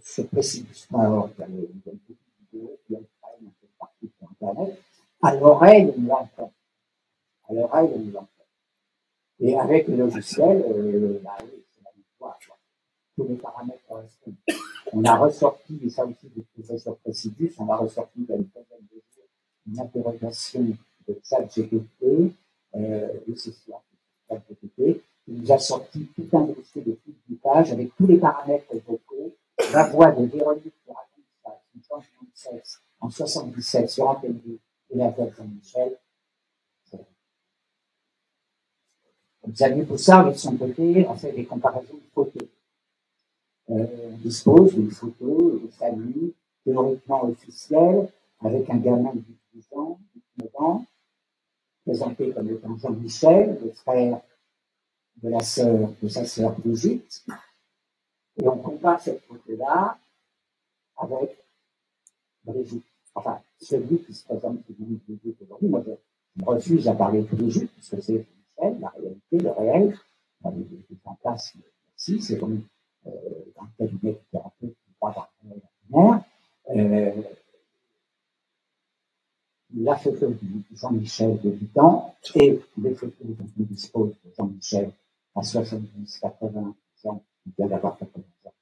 sur Précipice.org, il y a beaucoup de vidéos qui prennent un peu partout sur Internet. À l'oreille, on l'entend. À l'oreille, on l'entend. Et avec le logiciel, bah, oui, c'est la même voix. Tous les paramètres correspondent. On a ressorti, et ça aussi, je trouvais sur Précipice, on a ressorti il y a une quinzaine de jours une interrogation de ChatGPT, et c'est ça, ChatGPT, qui nous a sorti tout un dossier de plus de pages avec tous les paramètres vocaux, la voix de Véronique qui raconte ça, son changement de sexe en 77 sur Antenne 2 et la voix de Jean-Michel. Xavier Boussard, de son côté, a fait des comparaisons de photos. On dispose d'une photo de famille théoriquement officielle avec un gamin de 12 ans, 19 ans, présenté comme étant Jean-Michel, le frère de sa sœur Brigitte. Et on compare cette photo-là avec Brigitte. Enfin, celui qui se présente comme Brigitte aujourd'hui, moi je refuse à parler de Brigitte, puisque c'est Michel, la réalité, le réel. Les en place, merci, c'est comme dans le cabinet de thérapeute qui croit dans la mère. La photo de Jean-Michel de 8 ans et les photos dont on dispose de Jean-Michel à 70, 80 ans, il vient d'avoir 80 ans,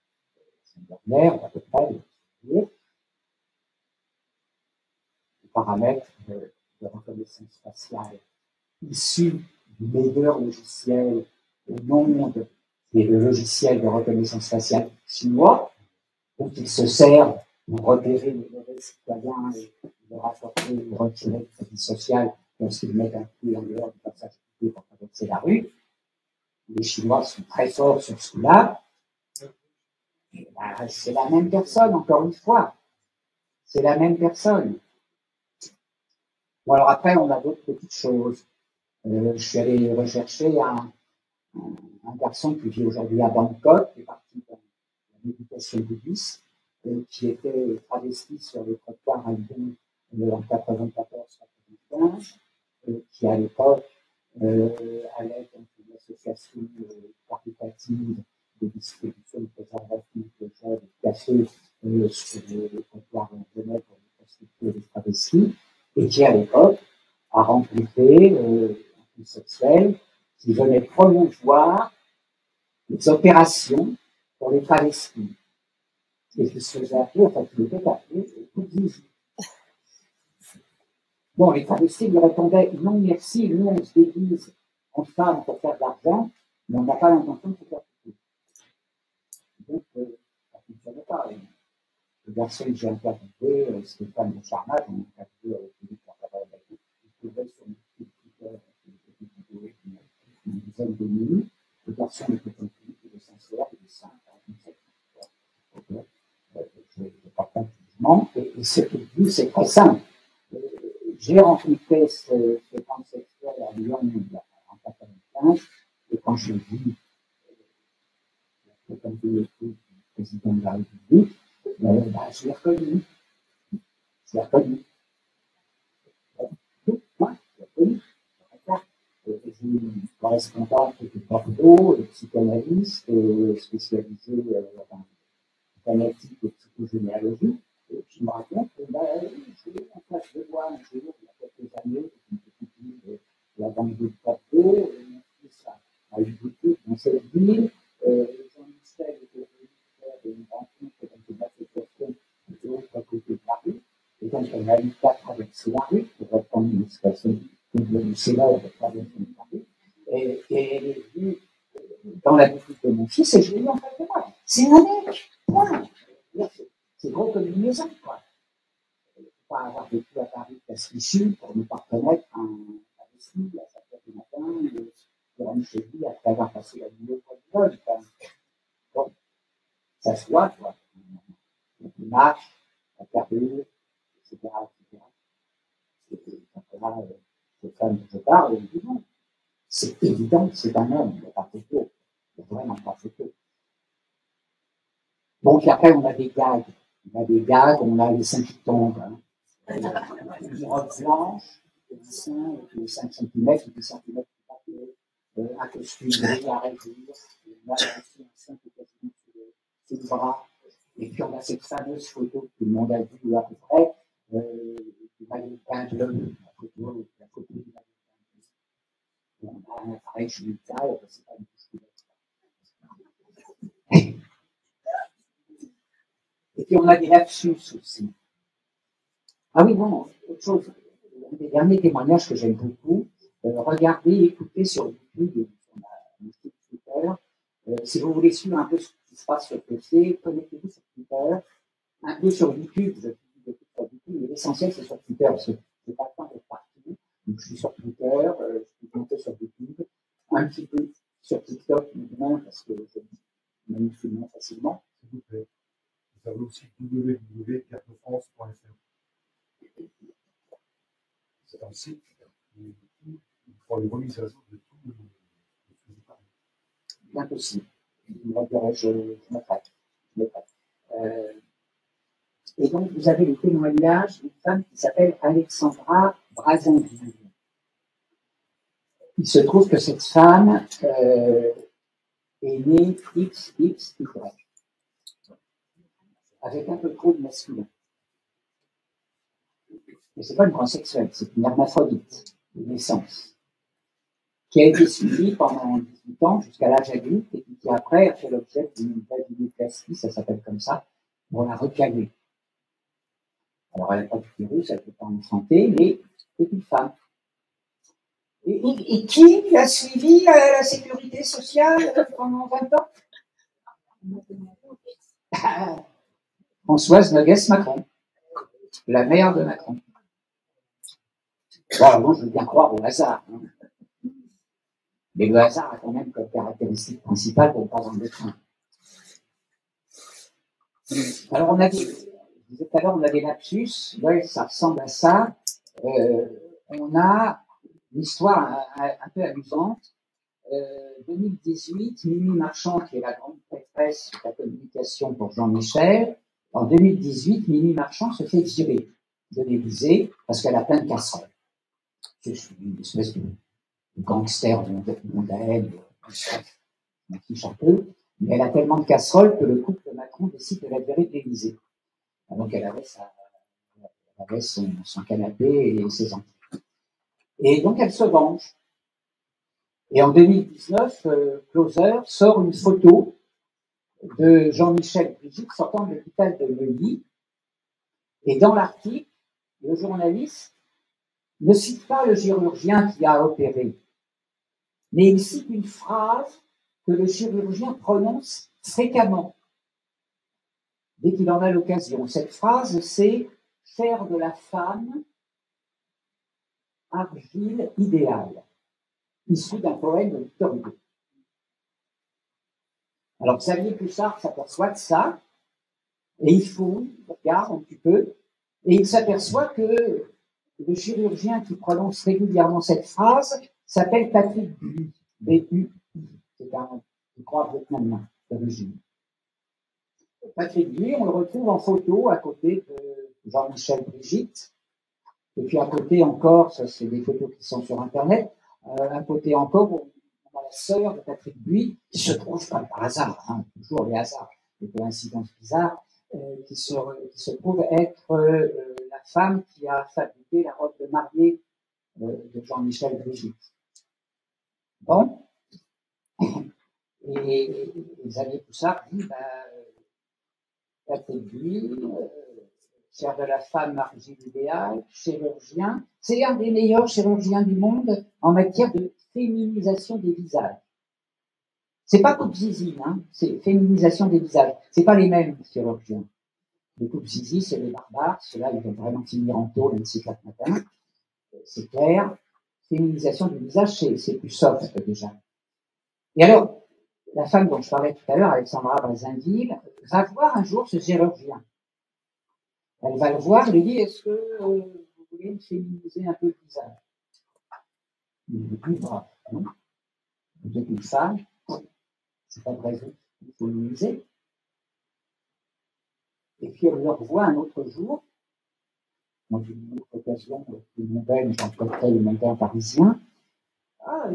c'est une dernière, à peu près, les paramètres de reconnaissance faciale issus du meilleur logiciel au monde, qui est le logiciel de reconnaissance faciale chinois, dont il se sert pour repérer les mauvais citoyens et leur apporter ou retirer le crédit social lorsqu'ils mettent un pied en dehors du passage public pour traverser la rue. Les Chinois sont très forts sur ce coup-là. Ben, c'est la même personne, encore une fois. C'est la même personne. Bon, alors après, on a d'autres petites choses. Je suis allé rechercher un garçon qui vit aujourd'hui à Bangkok, qui est parti dans la méditation bouddhiste, qui était travesti sur les trottoirs à Lyon en 94-95, qui à l'époque allait dans une association caritative de distribution de préservatifs, de gel, de café sur les trottoirs en Genève pour les prostituées et les travestis, et qui à l'époque a rencontré LGBT, sexuels, qui venaient promouvoir des opérations pour les travestis. Et qui se faisait appeler, enfin, qui était appelé Zizi. Bon, les travestis lui répondaient non merci, nous on se déguise en femme pour faire de l'argent, mais on n'a pas l'intention de se faire tuer. Donc, ça ne fonctionnait pas. Le garçon que j'ai interviewé, Stéphane de Charnage, on a interviewé avec Philippe Carvalho, il trouvait sur une petite vidéo, une dizaine de minutes, le garçon était comme Philippe, il est sincère, il est simple, je ne partage pas de jugement, et ce qu'il dit, c'est très simple. J'ai rencontré ce transsexuel à Lyon en 1995, et quand je l'ai vu, comme du président de la République, je l'ai reconnu. Je l'ai reconnu. Moi, je l'ai reconnu. J'ai une correspondante de Bordeaux, psychanalyste, spécialisée en phonétique et psychogénéalogie, et qui me raconte que je le vois un jour, il y a quelques années, une petite ville de la banlieue de Bordeaux, et mon fils a eu beaucoup dans cette ville, Jean-Michel était venu faire une rencontre dans une association de l'autre côté de la rue, et donc on a eu qu'à traverser la rue pour reprendre une expression célèbre de traverser la rue, et elle est venue dans la boutique de mon fils, et je lui ai dit en fait de moi, c'est un mec, point. C'est gros comme une maison, quoi. Il ne faut pas avoir vécu à Paris Casse-Fichu pour ne pas reconnaître un imbécile à 7 heures du matin, pour rentre chez lui après avoir passé la nuit au coin du vol. Bon, ça se voit, quoi. Il marche, la carrure, etc. Cette femme dont je parle, elle dit non. C'est évident que c'est un homme, il n'y a pas photo. Il n'y a vraiment pas photo. Bon, puis après, on a des gags. On a les seins qui tombent. Hein. Une robe blanche, des seins, et puis 5 cm, et puis cm un costume gris à rayures. On a aussi un sein qui est quasiment sur le bras. Et puis on a cette fameuse photo que tout le monde a vue à peu près, du maillot de bain de l'homme, la photo du maillot de bain. On a un appareil génital, c'est pas une couche. Et puis on a des lapsus aussi. Ah oui, non, autre chose. Un des derniers témoignages que j'aime beaucoup, regardez, écoutez sur YouTube, on a un site Twitter. Si vous voulez suivre un peu ce qui se passe sur PC, connectez-vous sur Twitter. Un peu sur YouTube, je publie des trucs sur YouTube, mais l'essentiel c'est sur Twitter, parce que je n'ai pas le temps d'être partout. Donc je suis sur Twitter, je suis monté sur YouTube, un petit peu sur TikTok, maintenant, parce que je manipule moins facilement. S'il vous plaît. Vous avez aussi www.cartefrance.fr. C'est un site pour les remises à jour de tout le monde. Impossible. Je me prête. Et donc, vous avez le témoignage d'une femme qui s'appelle Alexandra Brazanville. Il se trouve que cette femme est née XXY, avec un peu trop de masculin. Mais ce n'est pas une transsexuelle, c'est une hermaphrodite de naissance, qui a été suivie pendant 18 ans jusqu'à l'âge adulte, et qui après a fait l'objet d'une vaginoplastie, ça s'appelle comme ça, pour la recaler. Alors, elle n'a pas de virus, elle ne peut pas en santé, mais c'est une femme. Et qui a suivi la sécurité sociale pendant 20 ans? Françoise Noguès-Macron, la mère de Macron. Bon, moi, je veux bien croire au hasard. Hein. Mais le hasard a quand même comme caractéristique principale pour ne pas en être un. Alors, on a dit, je disais tout à l'heure, on a des lapsus, ouais, ça ressemble à ça. On a une histoire un peu amusante. 2018, Mimi Marchand, qui est la grande prêtresse de la communication pour Jean-Michel, en 2018, Mimi Marchand se fait virer de l'Élysée parce qu'elle a plein de casseroles. C'est une espèce de gangster mondaine, on fiche un peu, mais elle a tellement de casseroles que le couple Macron décide de la virer de l'Élysée. Donc elle avait son canapé et ses enfants. Et donc, elle se venge. Et en 2019, Closer sort une photo de Jean-Michel Brigitte sortant de l'hôpital de Neuilly. Et dans l'article, le journaliste ne cite pas le chirurgien qui a opéré, mais il cite une phrase que le chirurgien prononce fréquemment, dès qu'il en a l'occasion. Cette phrase, c'est « faire de la femme argile idéale », issu d'un poème de Victor Hugo. Alors Xavier Poussard s'aperçoit de ça, et il fouille, il regarde un petit peu, et il s'aperçoit que le chirurgien qui prononce régulièrement cette phrase s'appelle Patrick Buy, B-U-I. C'est un, je crois, vietnamien d'origine. Patrick Buy, on le retrouve en photo à côté de Jean-Michel Brigitte. Et puis à côté encore, ça c'est des photos qui sont sur Internet, à côté encore, on a la sœur de Patrick Buy, qui se trouve comme par hasard, hein, toujours les hasards, des coïncidences bizarres, qui se trouve être la femme qui a fabriqué la robe de mariée de Jean-Michel Brigitte. Bon. Et Xavier Poussard dit, Patrick Buy, faire de la femme argile idéale, chirurgien, c'est un des meilleurs chirurgiens du monde en matière de féminisation des visages. C'est pas coupe zizi, hein, c'est féminisation des visages. C'est pas les mêmes chirurgiens. Les coupes zizi, c'est les barbares, ceux-là, ils vont vraiment finir en tôle un de ces 4 matins. C'est clair. Féminisation du visage, c'est plus soft déjà. Et alors, la femme dont je parlais tout à l'heure, Alexandra Brazinville, va voir un jour ce chirurgien. Elle va le voir et lui dit, est-ce que vous voulez me féminiser un peu le visage? Il lui dit, non, vous êtes une femme, c'est pas vrai, vous féminiser. Et puis elle le revoit un autre jour, dans une autre occasion, une montagne, dans le cocktail montagne parisien. Ah,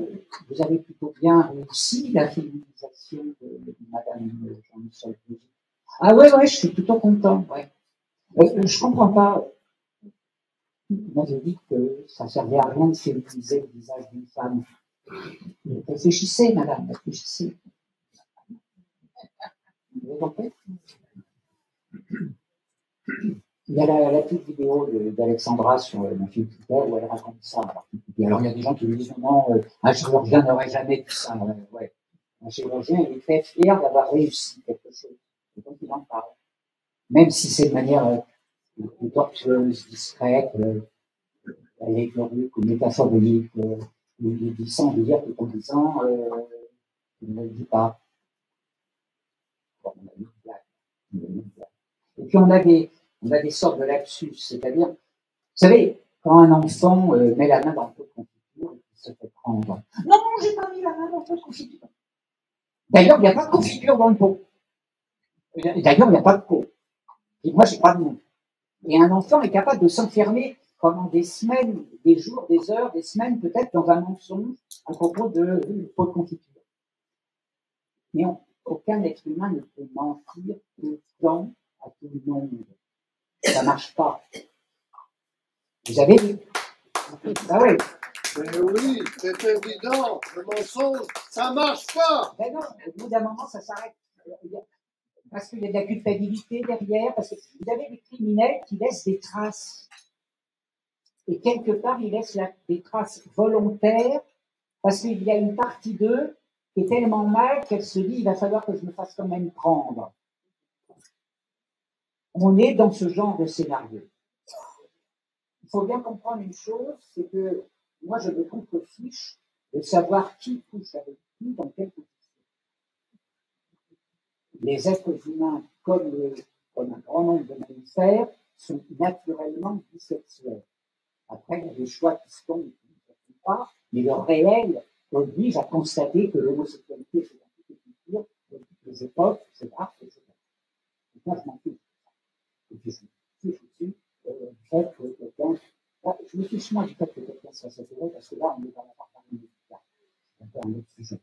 vous avez plutôt bien réussi la féminisation de Madame Jean-Michel Brigitte. Ah ouais, je suis plutôt content, ouais. Je comprends pas. Moi, j'ai dit que ça servait à rien de féminiser le visage d'une femme. Réfléchissez, madame, réfléchissez. Vous avez compris? Il y a la petite vidéo d'Alexandra sur mon fil Twitter où elle raconte ça. Alors, il y a des gens qui me disent non, un chirurgien n'aurait jamais dit ça. Ouais. Un chirurgien, il est très fier d'avoir réussi quelque chose. Et donc, il en parle. Même si c'est de manière tortueuse, discrète, allégorique ou métaphorique, il dit sans dire tout en disant, il ne le dit pas. Bon, on a une blague. Et puis, on a des sortes de lapsus, c'est-à-dire, vous savez, quand un enfant met la main dans le pot de confiture et qu'il se fait prendre. Non, j'ai pas mis la main dans le pot de confiture. D'ailleurs, il n'y a pas de confiture dans le pot. D'ailleurs, il n'y a pas de pot. Et moi, j'ai pas de nom. Et un enfant est capable de s'enfermer pendant des semaines, des jours, des heures, des semaines, peut-être, dans un mensonge à propos de pot de confiture. Mais aucun être humain ne peut mentir tout le temps à tout le monde. Ça marche pas. Vous avez vu? Ah oui. Mais oui, c'est évident. Le mensonge, ça marche pas. Ben non, au bout d'un moment, ça s'arrête. Parce qu'il y a de la culpabilité derrière, parce que vous avez des criminels qui laissent des traces. Et quelque part, ils laissent des traces volontaires, parce qu'il y a une partie d'eux qui est tellement mal qu'elle se dit, il va falloir que je me fasse quand même prendre. On est dans ce genre de scénario. Il faut bien comprendre une chose, c'est que moi, je me contrefiche de savoir qui couche avec qui dans quelle position. Les êtres humains, comme un grand nombre de mammifères, sont naturellement bisexuels. Après, il y a des choix qui se font, qui ne se font pas, mais le réel oblige à constater que l'homosexualité, c'est dans toutes les cultures, dans toutes les époques, etc. etc. Donc moi, je m'en fiche. Et puis, je me fiche aussi du fait que quelqu'un... Je me fiche moins du fait que quelqu'un soit séparé, parce que là, on est dans la partie médicale. C'est un peu un autre sujet.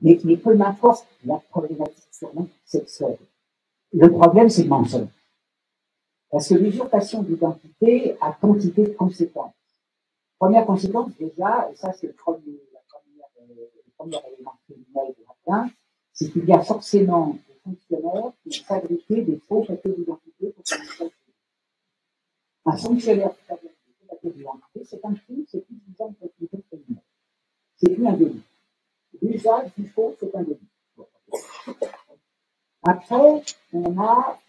Mais peu m'importe la problématique sûrement sexuelle. Le problème, c'est le mensonge. Parce que l'usurpation d'identité a quantité de conséquences. Première conséquence, déjà, et ça c'est le premier élément criminel de la plainte, c'est qu'il y a forcément des fonctionnaires qui ont fabriqué des faux papiers d'identité pour faire un fonctionnaire qui fabrique des faux papiers d'identité, c'est un crime, c'est plus d'usage de l'activité criminelle. C'est plus un délit. L'usage du faux, c'est un délit. Bon. Après, on a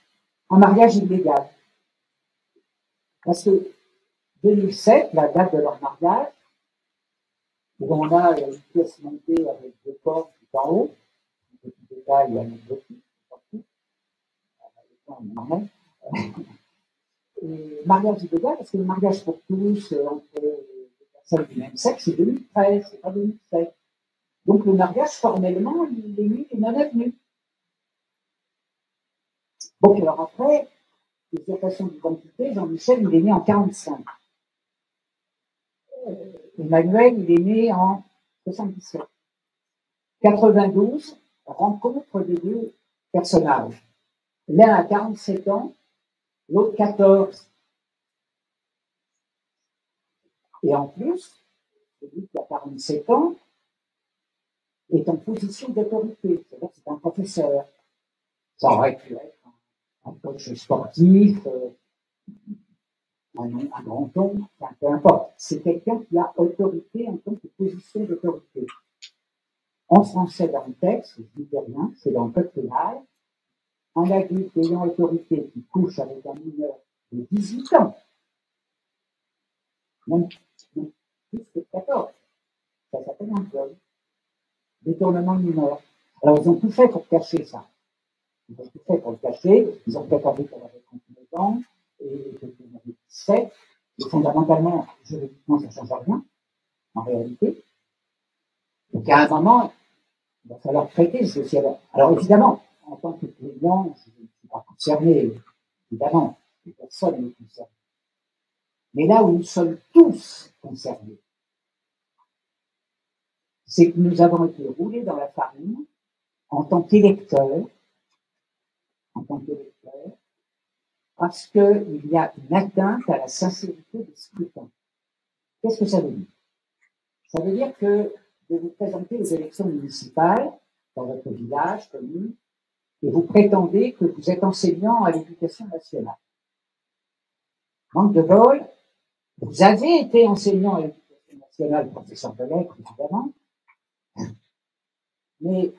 un mariage illégal. Parce que 2007, la date de leur mariage, où on a une pièce montée avec deux corps tout en haut, un petit détail anecdotique, et mariage illégal, parce que le mariage pour tous entre des personnes du même sexe, c'est 2013, c'est pas 2007. Donc le mariage, formellement, il est nu et non avenu. Bon, alors après, l'usurpation d'identité, Jean-Michel, il est né en 45. Emmanuel, il est né en 77. 92, rencontre des deux personnages. L'un a 47 ans, l'autre 14. Et en plus, celui qui a 47 ans est en position d'autorité, c'est-à-dire que c'est un professeur. Ça aurait pu être un coach sportif, un grand homme, enfin, peu importe. C'est quelqu'un qui a autorité en tant que position d'autorité. En français, dans le texte, je ne dis rien, c'est dans le code pénal, un adulte ayant autorité qui couche avec un mineur de 18 ans, même plus que 14, ça s'appelle un viol. Détournement de mineur. Alors, ils ont tout fait pour cacher ça. Ils ont tout fait pour le cacher. Ils ont prétendu qu'elle avait 39 ans et qu'elle en avait 17. Et fondamentalement, juridiquement, ça ne change rien, en réalité. Donc, à un moment, il va falloir traiter ce dossier. Alors, évidemment, en tant que plaignant, je ne suis pas concerné, évidemment, personne n'est concerné. Mais là où nous sommes tous concernés, c'est que nous avons été roulés dans la farine en tant qu'électeurs, parce qu'il y a une atteinte à la sincérité des scrutins. Qu'est-ce que ça veut dire? Ça veut dire que de vous présenter aux élections municipales, dans votre village, commune, et vous prétendez que vous êtes enseignant à l'éducation nationale. Manque de bol, vous avez été enseignant à l'éducation nationale, professeur de lettres, évidemment, mais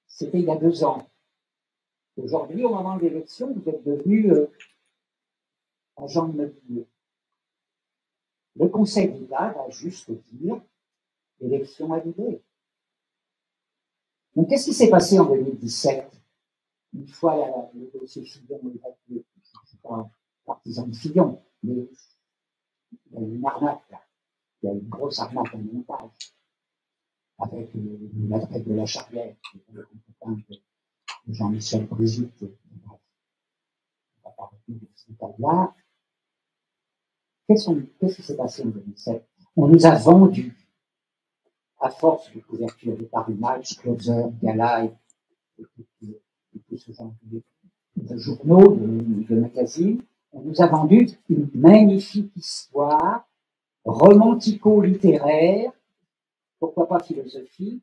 c'était il y a 2 ans. Aujourd'hui, au moment de l'élection, vous êtes devenu agent immobilier. Le Conseil d'État va juste dire élection annulée. Donc, qu'est-ce qui s'est passé en 2017? Une fois le dossier Fillon évacué, je ne suis pas partisan de Fillon, mais il y a eu une arnaque, là. Il y a eu une grosse arnaque en montage, avec la traite de la Charrière, qui est le copain de Jean-Michel Brigitte. On ne va pas retenir de ce détail-là. Qu'est-ce qui s'est passé en 2007? On nous a vendu, à force de couverture de Paris Match, Closer, Gala et tout ce genre de journaux, de magazines, on nous a vendu une magnifique histoire romantico-littéraire, pourquoi pas philosophique,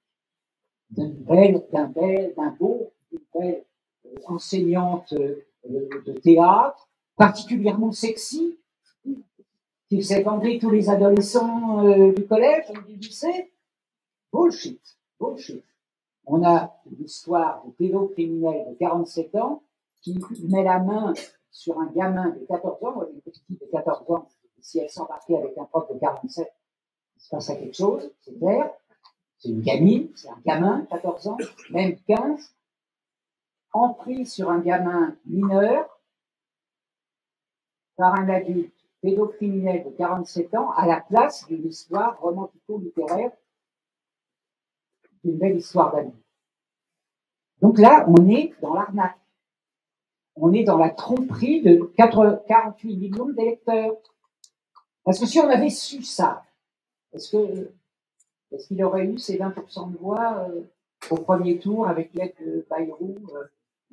d'une belle enseignante de théâtre, particulièrement sexy, qui faisait vendre tous les adolescents du collège ou du lycée. Bullshit. On a l'histoire de pédocriminel de 47 ans qui met la main sur un gamin de 14 ans, une petite fille de 14 ans, si elle s'embarquait avec un prof de 47, il se passe quelque chose, c'est clair. C'est une gamine, c'est un gamin, 14 ans, même 15, emprise sur un gamin mineur par un adulte pédocriminel de 47 ans à la place d'une histoire romantico-littéraire, d'une belle histoire d'amour. Donc là, on est dans l'arnaque. On est dans la tromperie de 48 millions d'électeurs. Parce que si on avait su ça, est-ce qu'il aurait eu ces 20% de voix au premier tour avec l'aide de Bayrou,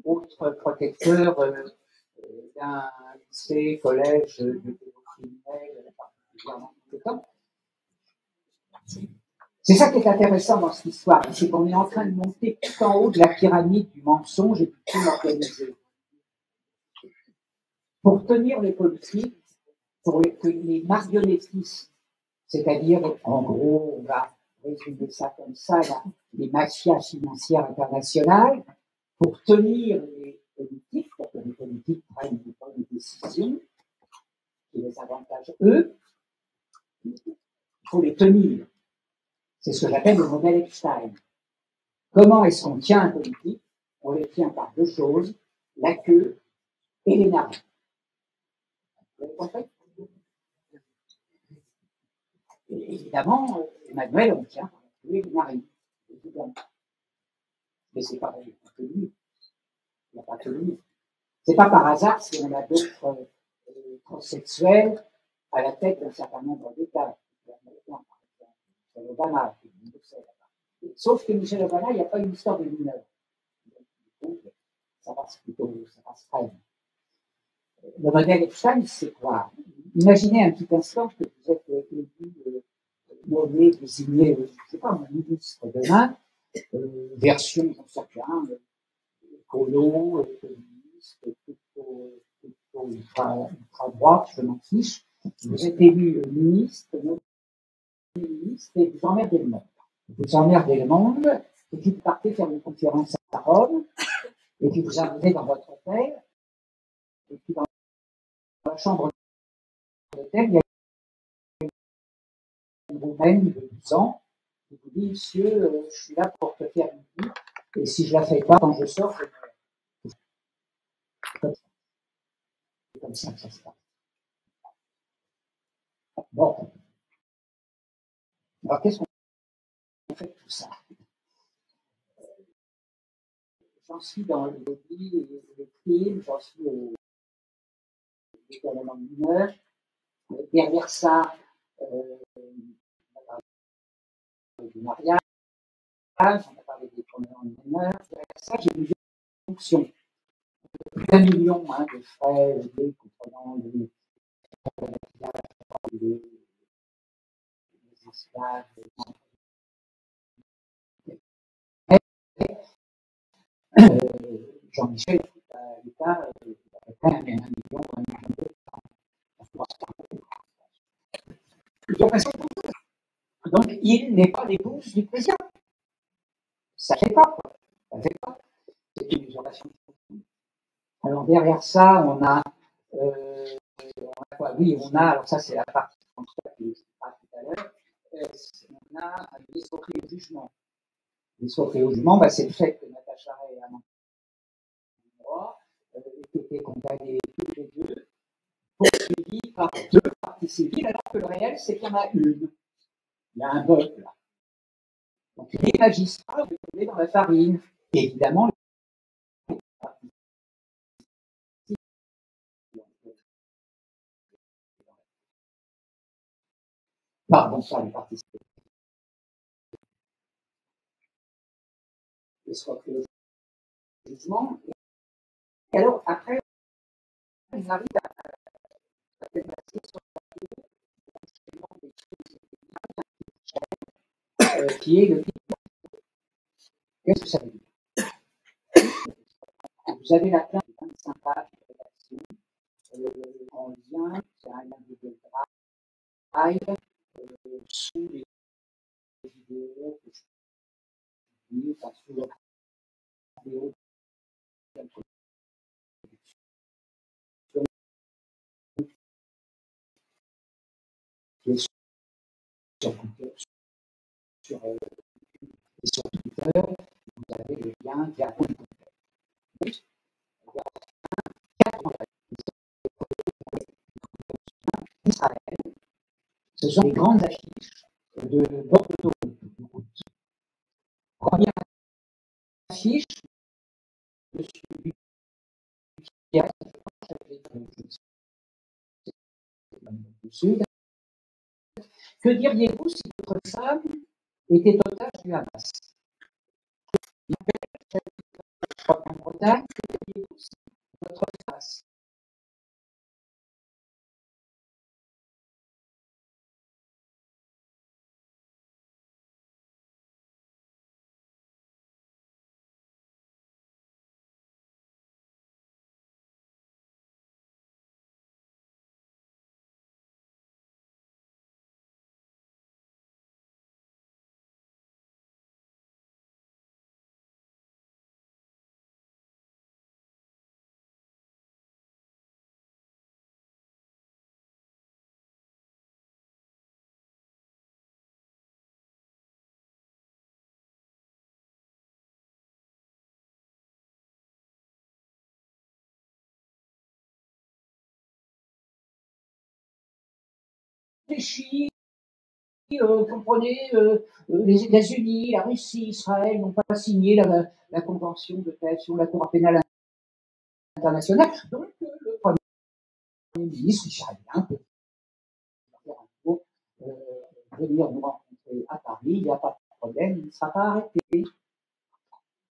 autre protecteur d'un lycée, collège de pédocriminels particulièrement compétent? C'est ça qui est intéressant dans cette histoire, c'est qu'on est en train de monter tout en haut de la pyramide du mensonge et du crime organisé. Pour tenir les politiques, pour que les marionnettistes, c'est-à-dire, en gros, on va résumer ça comme ça, les mafias financières internationales, pour tenir les politiques, pour que les politiques prennent des bonnes décisions, qui les avantagent eux, il faut les tenir. C'est ce que j'appelle le modèle Epstein. Comment est-ce qu'on tient un politique? On les tient par deux choses, la queue et les narines. Vous avez compris? Et évidemment, Emmanuel, on tient par la queue et les narines, évidemment. Mais c'est pas que lui. Il n'y a pas que lui. C'est pas par hasard si on a d'autres transsexuels à la tête d'un certain nombre d'États. Michel Obama, sauf que Michel Obama, il n'y a pas une histoire de mineur. Donc, ça passe très bien. Le modèle Epstein, c'est quoi? Imaginez un petit instant que vous êtes élu, nommé, désigné, je ne sais pas, un ministre demain, version, j'en sais rien, colo, communiste, plutôt ultra droite, je m'en fiche. Vous êtes élu ministre, et vous emmerdez le monde. Vous emmerdez le monde, et puis vous partez faire une conférence à Rome, et puis vous arrivez dans votre hôtel, et puis dans la chambre de l'hôtel, il y a une Roumaine de 12 ans qui vous dit, monsieur, je suis là pour te faire une vie, et si je la fais pas, quand je sors, je meurs. C'est comme ça que ça se passe. Bon. Alors, qu'est-ce qu'on fait de tout ça? J'en suis dans le délit et le crime, j'en suis au également mineur. Derrière ça, on a parlé du mariage, on a parlé des promenades mineurs. Derrière ça, j'ai une fonction. Plus d'1 million de frais comprenant les esclaves. Jean-Michel, l'État, il a fait 1 million, 200. Donc, il n'est pas l'épouse du président. Ça ne fait pas, quoi. Ça ne fait pas. C'est une usurpation. Alors, derrière ça, on a quoi? Oui, on a, alors ça, c'est la partie que je ne sais pas tout à l'heure, on a l'escroquerie au jugement. L'escroquerie au jugement, c'est le fait que Natacha Ray et Amandine Leroy aient été condamnés tous les deux, poursuivis par 2 parties civiles, alors que le réel, c'est qu'il y en a une. Il y a un bug là. Donc les magistrats ont tombé dans la farine. Et évidemment, les parties civiles. Pardon, ça, les parties civiles. L'escroquerie au jugement. Et alors, après, ils arrivent à passer sur qui est le type. Qu'est-ce que ça veut dire? Vous avez la plainte de 25 pages de rédaction en lien, c'est un lien de Drive, sous les vidéos que je publie, enfin sous la vidéo de la production qui est sur Twitter, sur Twitter, vous avez le lien vers Israël. Ce sont les grandes affiches de Bordeaux. Première affiche, je suis Pierre, du Sud. Que diriez-vous si votre femme était otage du Hamas? En Bretagne, que diriez-vous si votre face réfléchi, comprenez, les États-Unis, la Russie, Israël n'ont pas signé la convention de création de la Cour pénale internationale. Donc, le Premier ministre israélien peut venir nous rencontrer à Paris, il n'y a pas de problème, il ne sera pas arrêté.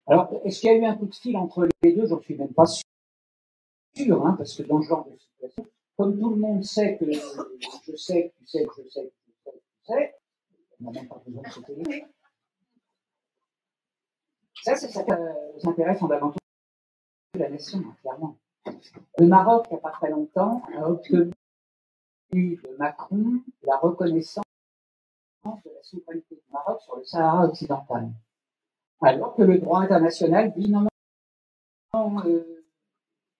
Alors, est-ce qu'il y a eu un coup de fil entre les deux? J'en suis même pas sûr, hein, parce que dans ce genre de situation, comme tout le monde sait que je sais, que tu sais, que je sais, que tu sais, que tu sais, on n'a même pas besoin de se téléphoner. Ça, c'est les intérêts fondamentaux de la nation, hein, clairement. Le Maroc, il n'y a pas très longtemps, a obtenu de Macron la reconnaissance de la souveraineté du Maroc sur le Sahara occidental. Alors que le droit international dit non, non,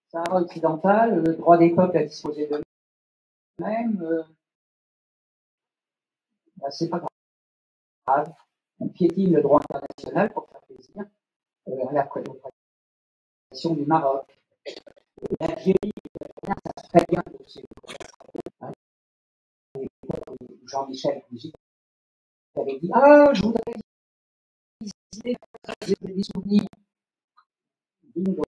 Sahara occidental, le droit des peuples à disposer d'eux-mêmes, c'est pas grave. On piétine le droit international pour faire plaisir à la pression du Maroc. L'Algérie, ça se très bien aussi. Jean-Michel Couzy avait dit ah, je voudrais visiter, j'ai des souvenirs. Bingo.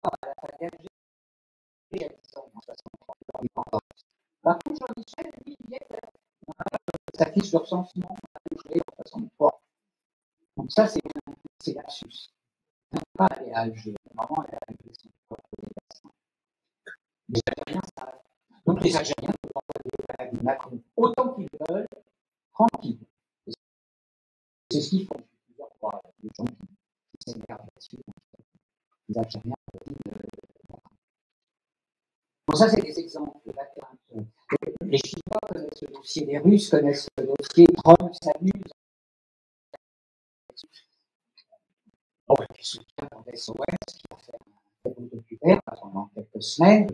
À la fin d'Algérie, en 63. Par contre, Jean-Michel, lui, il est sa fiche de recensement en 63. Donc, ça, c'est lapsus. Pas aller à Alger. Normalement, elle a Alger son propre délégation. Les Algériens, ça. Donc, les Algériens peuvent envoyer Macron autant qu'ils veulent, tranquille. C'est ce qu'ils font. Plusieurs fois, les gens qui s'énervent là-dessus. Les Algériens bon, ça, c'est des exemples. Les Chinois connaissent le dossier, les Russes connaissent le dossier, Trump s'amuse. Bon, et puis soutien pour SOS, qui va faire un très beau documentaire pendant quelques semaines,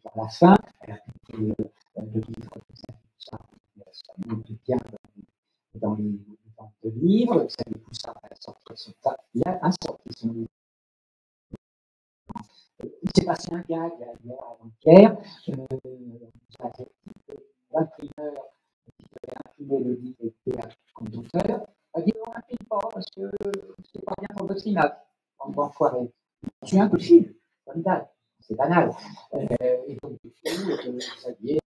vers la fin, elle a publié le livre, ça monte bien dans les ventes de livres, ça lui pousse à sortir son tas. Il a sorti son livre. Il s'est passé un gag hier avant-hier, l'imprimeur qui devait imprimer le livre était comme auteur, a dit on n'imprime pas parce que c'est pas bien pour votre image. On va enfoirer. Je suis un coup de fil, formidable, c'est banal. Et donc, du coup, Xavier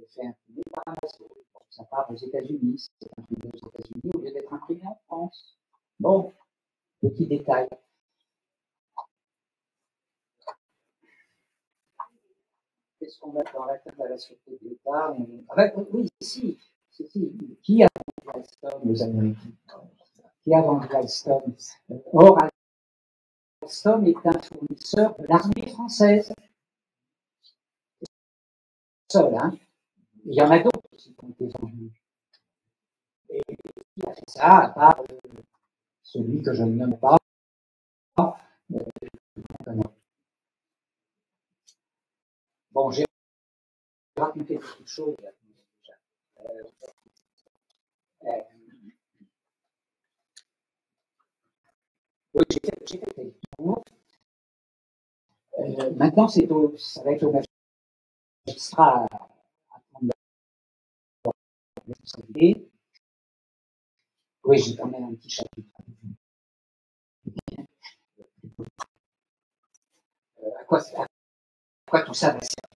fait imprimer par Amazon. Ça part aux États-Unis, c'est imprimé aux États-Unis au lieu d'être imprimé en France. Bon, petit détail. Qu'est-ce qu'on met dans la tête de la sûreté de l'État? Oui, si. Qui a vendu Alstom aux Américains? Qui a vendu Alstom? Or, Alstom est un fournisseur de l'armée française. Seul, hein. Il y en a d'autres qui ont été vendus. Et qui a fait ça, à part celui que je ne nomme pas, bon, j'ai raconté beaucoup de choses. Oui, j'ai fait le tour. Maintenant, ça va être au magistrat à prendre la responsabilité. Oui, j'ai quand même un petit chapitre. À quoi tout ça va servir?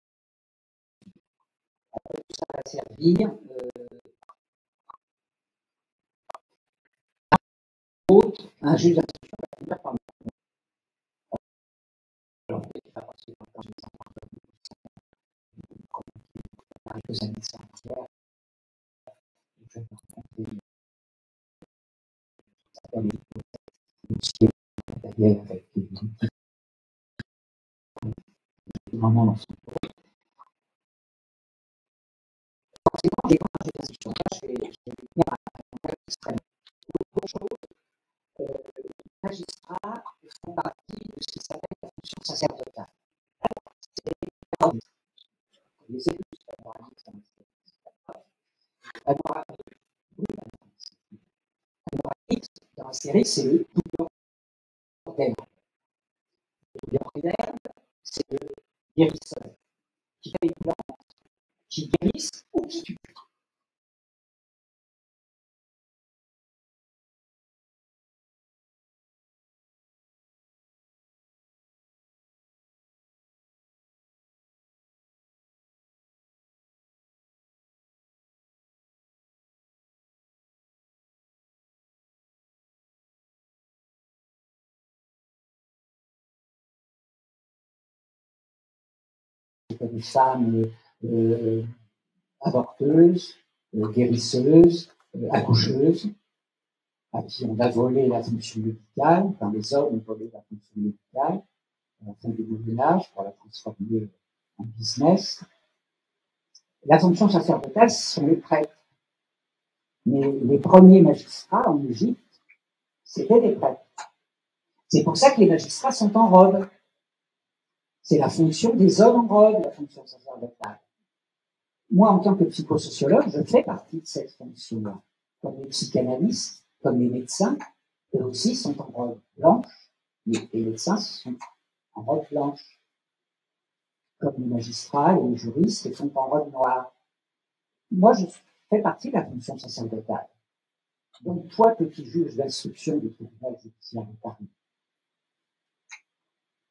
À quoi tout ça va servir? Un juge d'instruction va finir par quelques années sans arrière. Je vais raconter certains dossiers d'ailleurs avec des moments dans son cours. Forcément, j'ai pas un juge d'instruction. Je vais venir à un extrême. Autre chose, les magistrats font partie de ce qui s'appelle la fonction sacerdotale. Les élus dans la série, c'est le double ordinaire. Le double ordinaire, c'est le guérisseur qui fait une plante qui guérissent ou qui tuent. Des femmes avorteuses, guérisseuses, accoucheuses, à qui on a volé la fonction médicale, enfin les hommes ont volé la fonction médicale à la fin du Moyen-Âge pour la transformer en business. La fonction sacerdotale, ce sont les prêtres. Mais les premiers magistrats en Égypte, c'était des prêtres. C'est pour ça que les magistrats sont en robe. C'est la fonction des hommes en robe, la fonction sacerdotale. Moi, en tant que psychosociologue, je fais partie de cette fonction-là. Comme les psychanalystes, comme les médecins, eux aussi sont en robe blanche. Les médecins sont en robe blanche. Comme les magistrats et les juristes, ils sont en robe noire. Moi, je fais partie de la fonction sacerdotale. Donc, toi, petit juge d'instruction du tribunal judiciaire de Paris,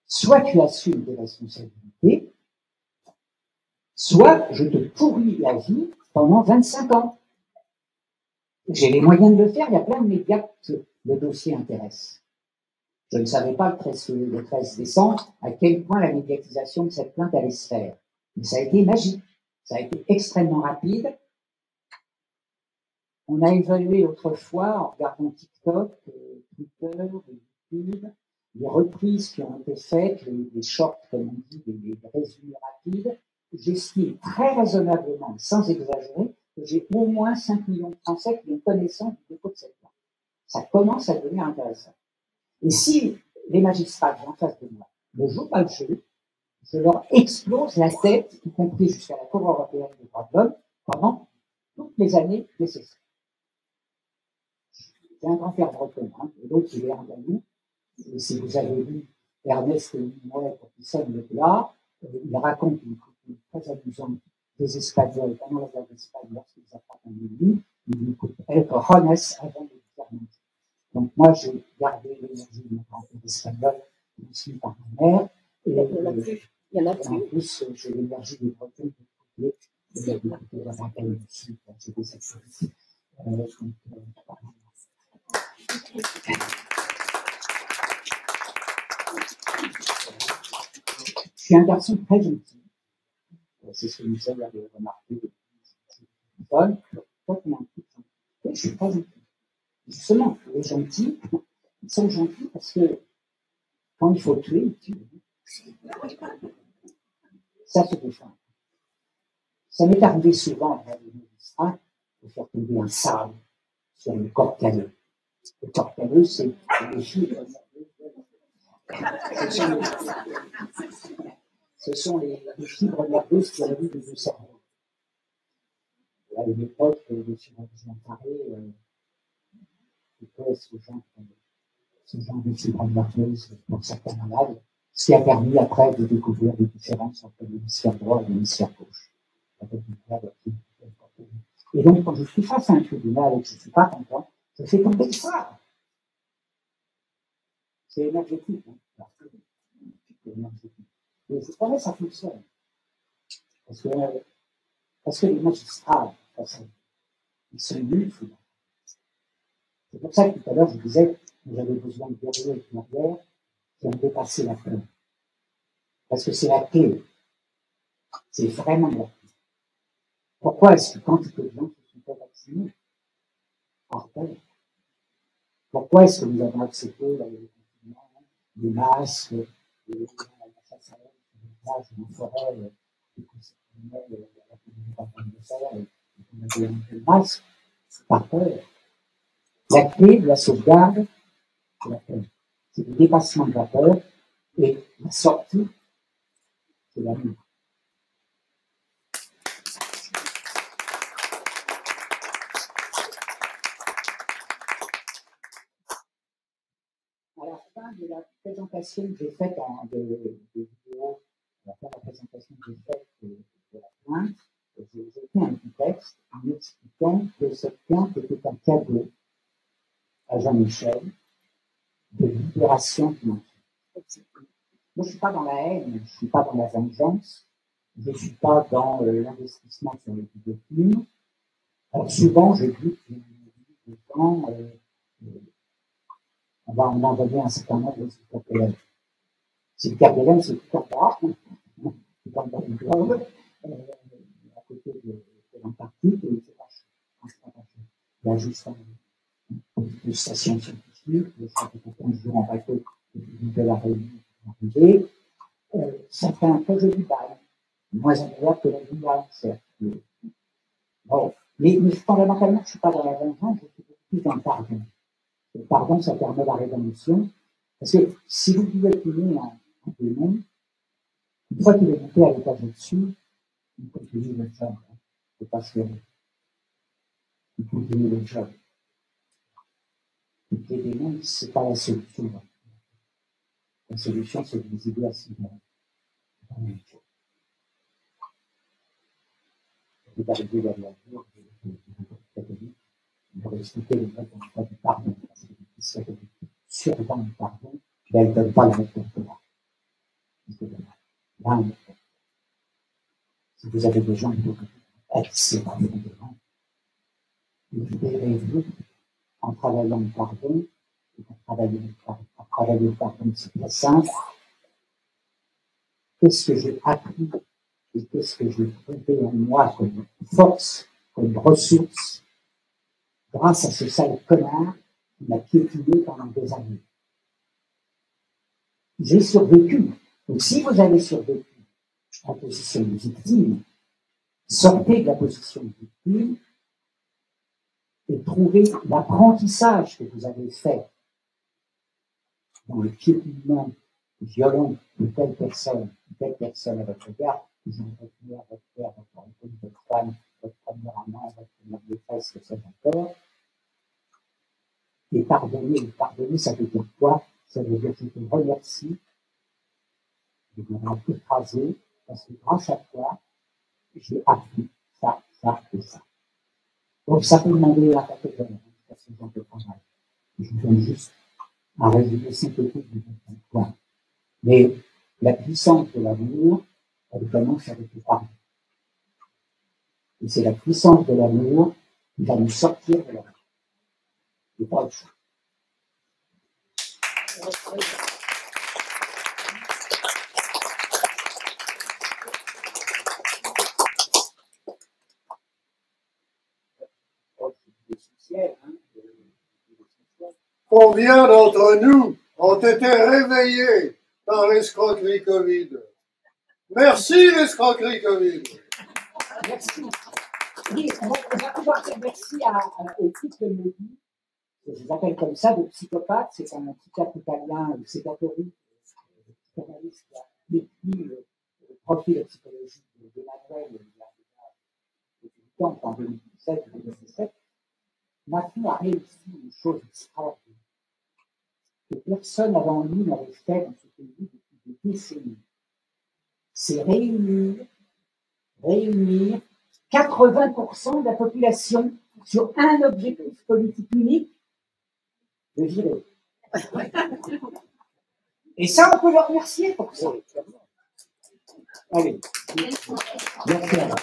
soit tu assumes tes responsabilités, soit je te pourris la vie pendant 25 ans. J'ai les moyens de le faire, il y a plein de médias que le dossier intéresse. Je ne savais pas le 13 décembre à quel point la médiatisation de cette plainte allait se faire. Mais ça a été magique, ça a été extrêmement rapide. On a évalué autrefois, en regardant TikTok, Twitter, YouTube, les reprises qui ont été faites, les shorts, comme on dit, les résumés rapides. J'estime très raisonnablement, sans exagérer, que j'ai au moins 5 millions de Français qui ont connaissance du dépôt de cette plainte. Ça commence à devenir intéressant. Et si les magistrats qui sont en face de moi ne jouent pas le jeu, je leur explose la tête, y compris jusqu'à la Cour européenne des droits de l'homme, pendant toutes les années nécessaires. C'est un grand père breton, hein, et l'autre il est andalou. Et si vous avez lu Ernest Hemingway pour qu'il sonne le plat, il raconte une coupe très amusante des Espagnols pendant la guerre d'Espagne lorsqu'ils attaquent en Libye. Il dit El Cojones avant de faire manger. Donc moi j'ai gardé l'énergie de mon grand-père espagnol, aussi par ma mère. Et, il y en a plus. En plus, j'ai l'énergie des Bretons de d'écouter la rappel aussi, c'est des activités. Je suis un garçon très gentil. C'est ce que nous avons remarqué. Toi, tu es un petit gentil. Oui, je suis très gentil. Justement, les gentils, ils sont gentils parce que quand il faut tuer, ils tuent. Ça se défend. Ça m'est arrivé souvent, dans les magistrats, de faire tomber un sable sur le corps calleux. Le corps calleux, c'est les fibres. Ce sont les fibres nerveuses qui arrivent du cerveau. À une époque, le chirurgien Paré était ce genre de fibres nerveuses pour certains malades, ce qui a permis après de découvrir des différences entre l'hémisphère droit et l'hémisphère gauche. Et donc, quand je suis face à un tribunal et que je ne suis pas content, je fais tomber ça. C'est énergétique. Hein. Et c'est pas vrai, ça fonctionne. Parce que les magistrats, ils sont nuls, souvent. C'est pour ça que tout à l'heure, je disais que j'avais besoin de guerriers et de guerrières qui ont dépassé la peur. Parce que c'est la clé. C'est vraiment la clé. Pourquoi est-ce que quantité de gens se sont pas vaccinés par peur? Pourquoi est-ce que nous avons accepté les confinements, les masques, les chasse à l'homme, les plages, les forêts, les constitutionnels, la communauté de fer, et qu'on avait enlevé le masque par peur? La clé de la sauvegarde, c'est la peur. C'est le dépassement de la peur et la sortie, c'est l'amour. À la fin de la présentation que j'ai faite de vidéo, à la fin de la présentation que j'ai faite de la plainte, je texte en expliquant que cette plainte était un cadeau à Jean-Michel de libération financière. Moi, je ne suis pas dans la haine, je ne suis pas dans la vengeance, je ne suis pas dans l'investissement sur les vidéofilms. Alors, souvent, je dis que les gens, on va en envoyer un certain nombre de CAPLM. Si le CAPLM, c'est tout en bas, tout en bas du globe, à côté de l'Antarctique, et c'est pas cher. Il y a juste une station scientifique, le fait que 15 jours en bateau, de la Réunion, arriver, ça fait un peu joli bail. Moins agréable que la Guyane, certes. Bon. Mais fondamentalement, je ne suis pas dans la vengeance, je suis plus dans le pardon. Le pardon, ça permet la rédemption. Parce que si vous pouvez punir un démon, une fois qu'il est monté à l'étage au-dessus, il continue le job. Il ne faut pas se lever. Il continue le job. Et les démons, ce n'est pas la solution. La solution, c'est de les aider à s'y mettre. C'est arrivé vers la jour de catholique, pour expliquer le fait qu'on n'a pas du pardon. Parce que l'Église catholique survend le pardon, mais elle ne donne pas la méthode de là. Là, si vous avez des gens qui doivent être profondément, libérez-vous en travaillant le pardon, et en travaillant le pardon, c'est très simple. Qu'est-ce que j'ai appris et qu'est-ce que j'ai trouvé en moi comme force, comme ressource, grâce à ce sale connard qui m'a piétiné pendant des années. J'ai survécu. Donc si vous avez survécu en position de victime, sortez de la position de victime et trouvez l'apprentissage que vous avez fait dans le piétinement violent de telle personne à votre égard, vous en retenez à votre père, votre épouse, votre femme, votre premier amant, votre première maîtresse, que c'est encore. Et pardonner, ça veut dire quoi? Ça veut dire que je te remercie de m'avoir écrasé, parce que grâce à toi, j'ai appris ça et ça. Donc ça peut demander à la personne, parce que j'en fais pas mal. Je vous donne juste un résumé synthétique de votre point. Mais la puissance de l'amour, elle commence avec le pardon. Et c'est la puissance de l'amour qui va nous sortir de la vie. Et pas autre chose. Combien d'entre nous ont été réveillés par l'escroquerie Covid? Merci l'escroquerie Covid. Merci. Oui, on va pouvoir dire merci au couple de Mehdi. Je les appelle comme ça, des psychopathes. C'est un psychiatre italien, psychiatrique, psychanalyste qui a écrit le profil de psychologie d'Emmanuel il y a 8 ans, en 2016-2017. Mathieu a réussi une chose extraordinaire que personne avant lui n'avait fait dans ce pays depuis des décennies. C'est réunir 80% de la population sur un objectif politique unique, de virer. Et ça, on peut leur remercier pour ça. Allez. Merci à vous.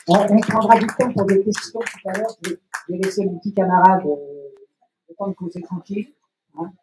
On prendra du temps pour des questions tout à l'heure. Je vais laisser mon petit camarade le temps de causer tranquille. Hein.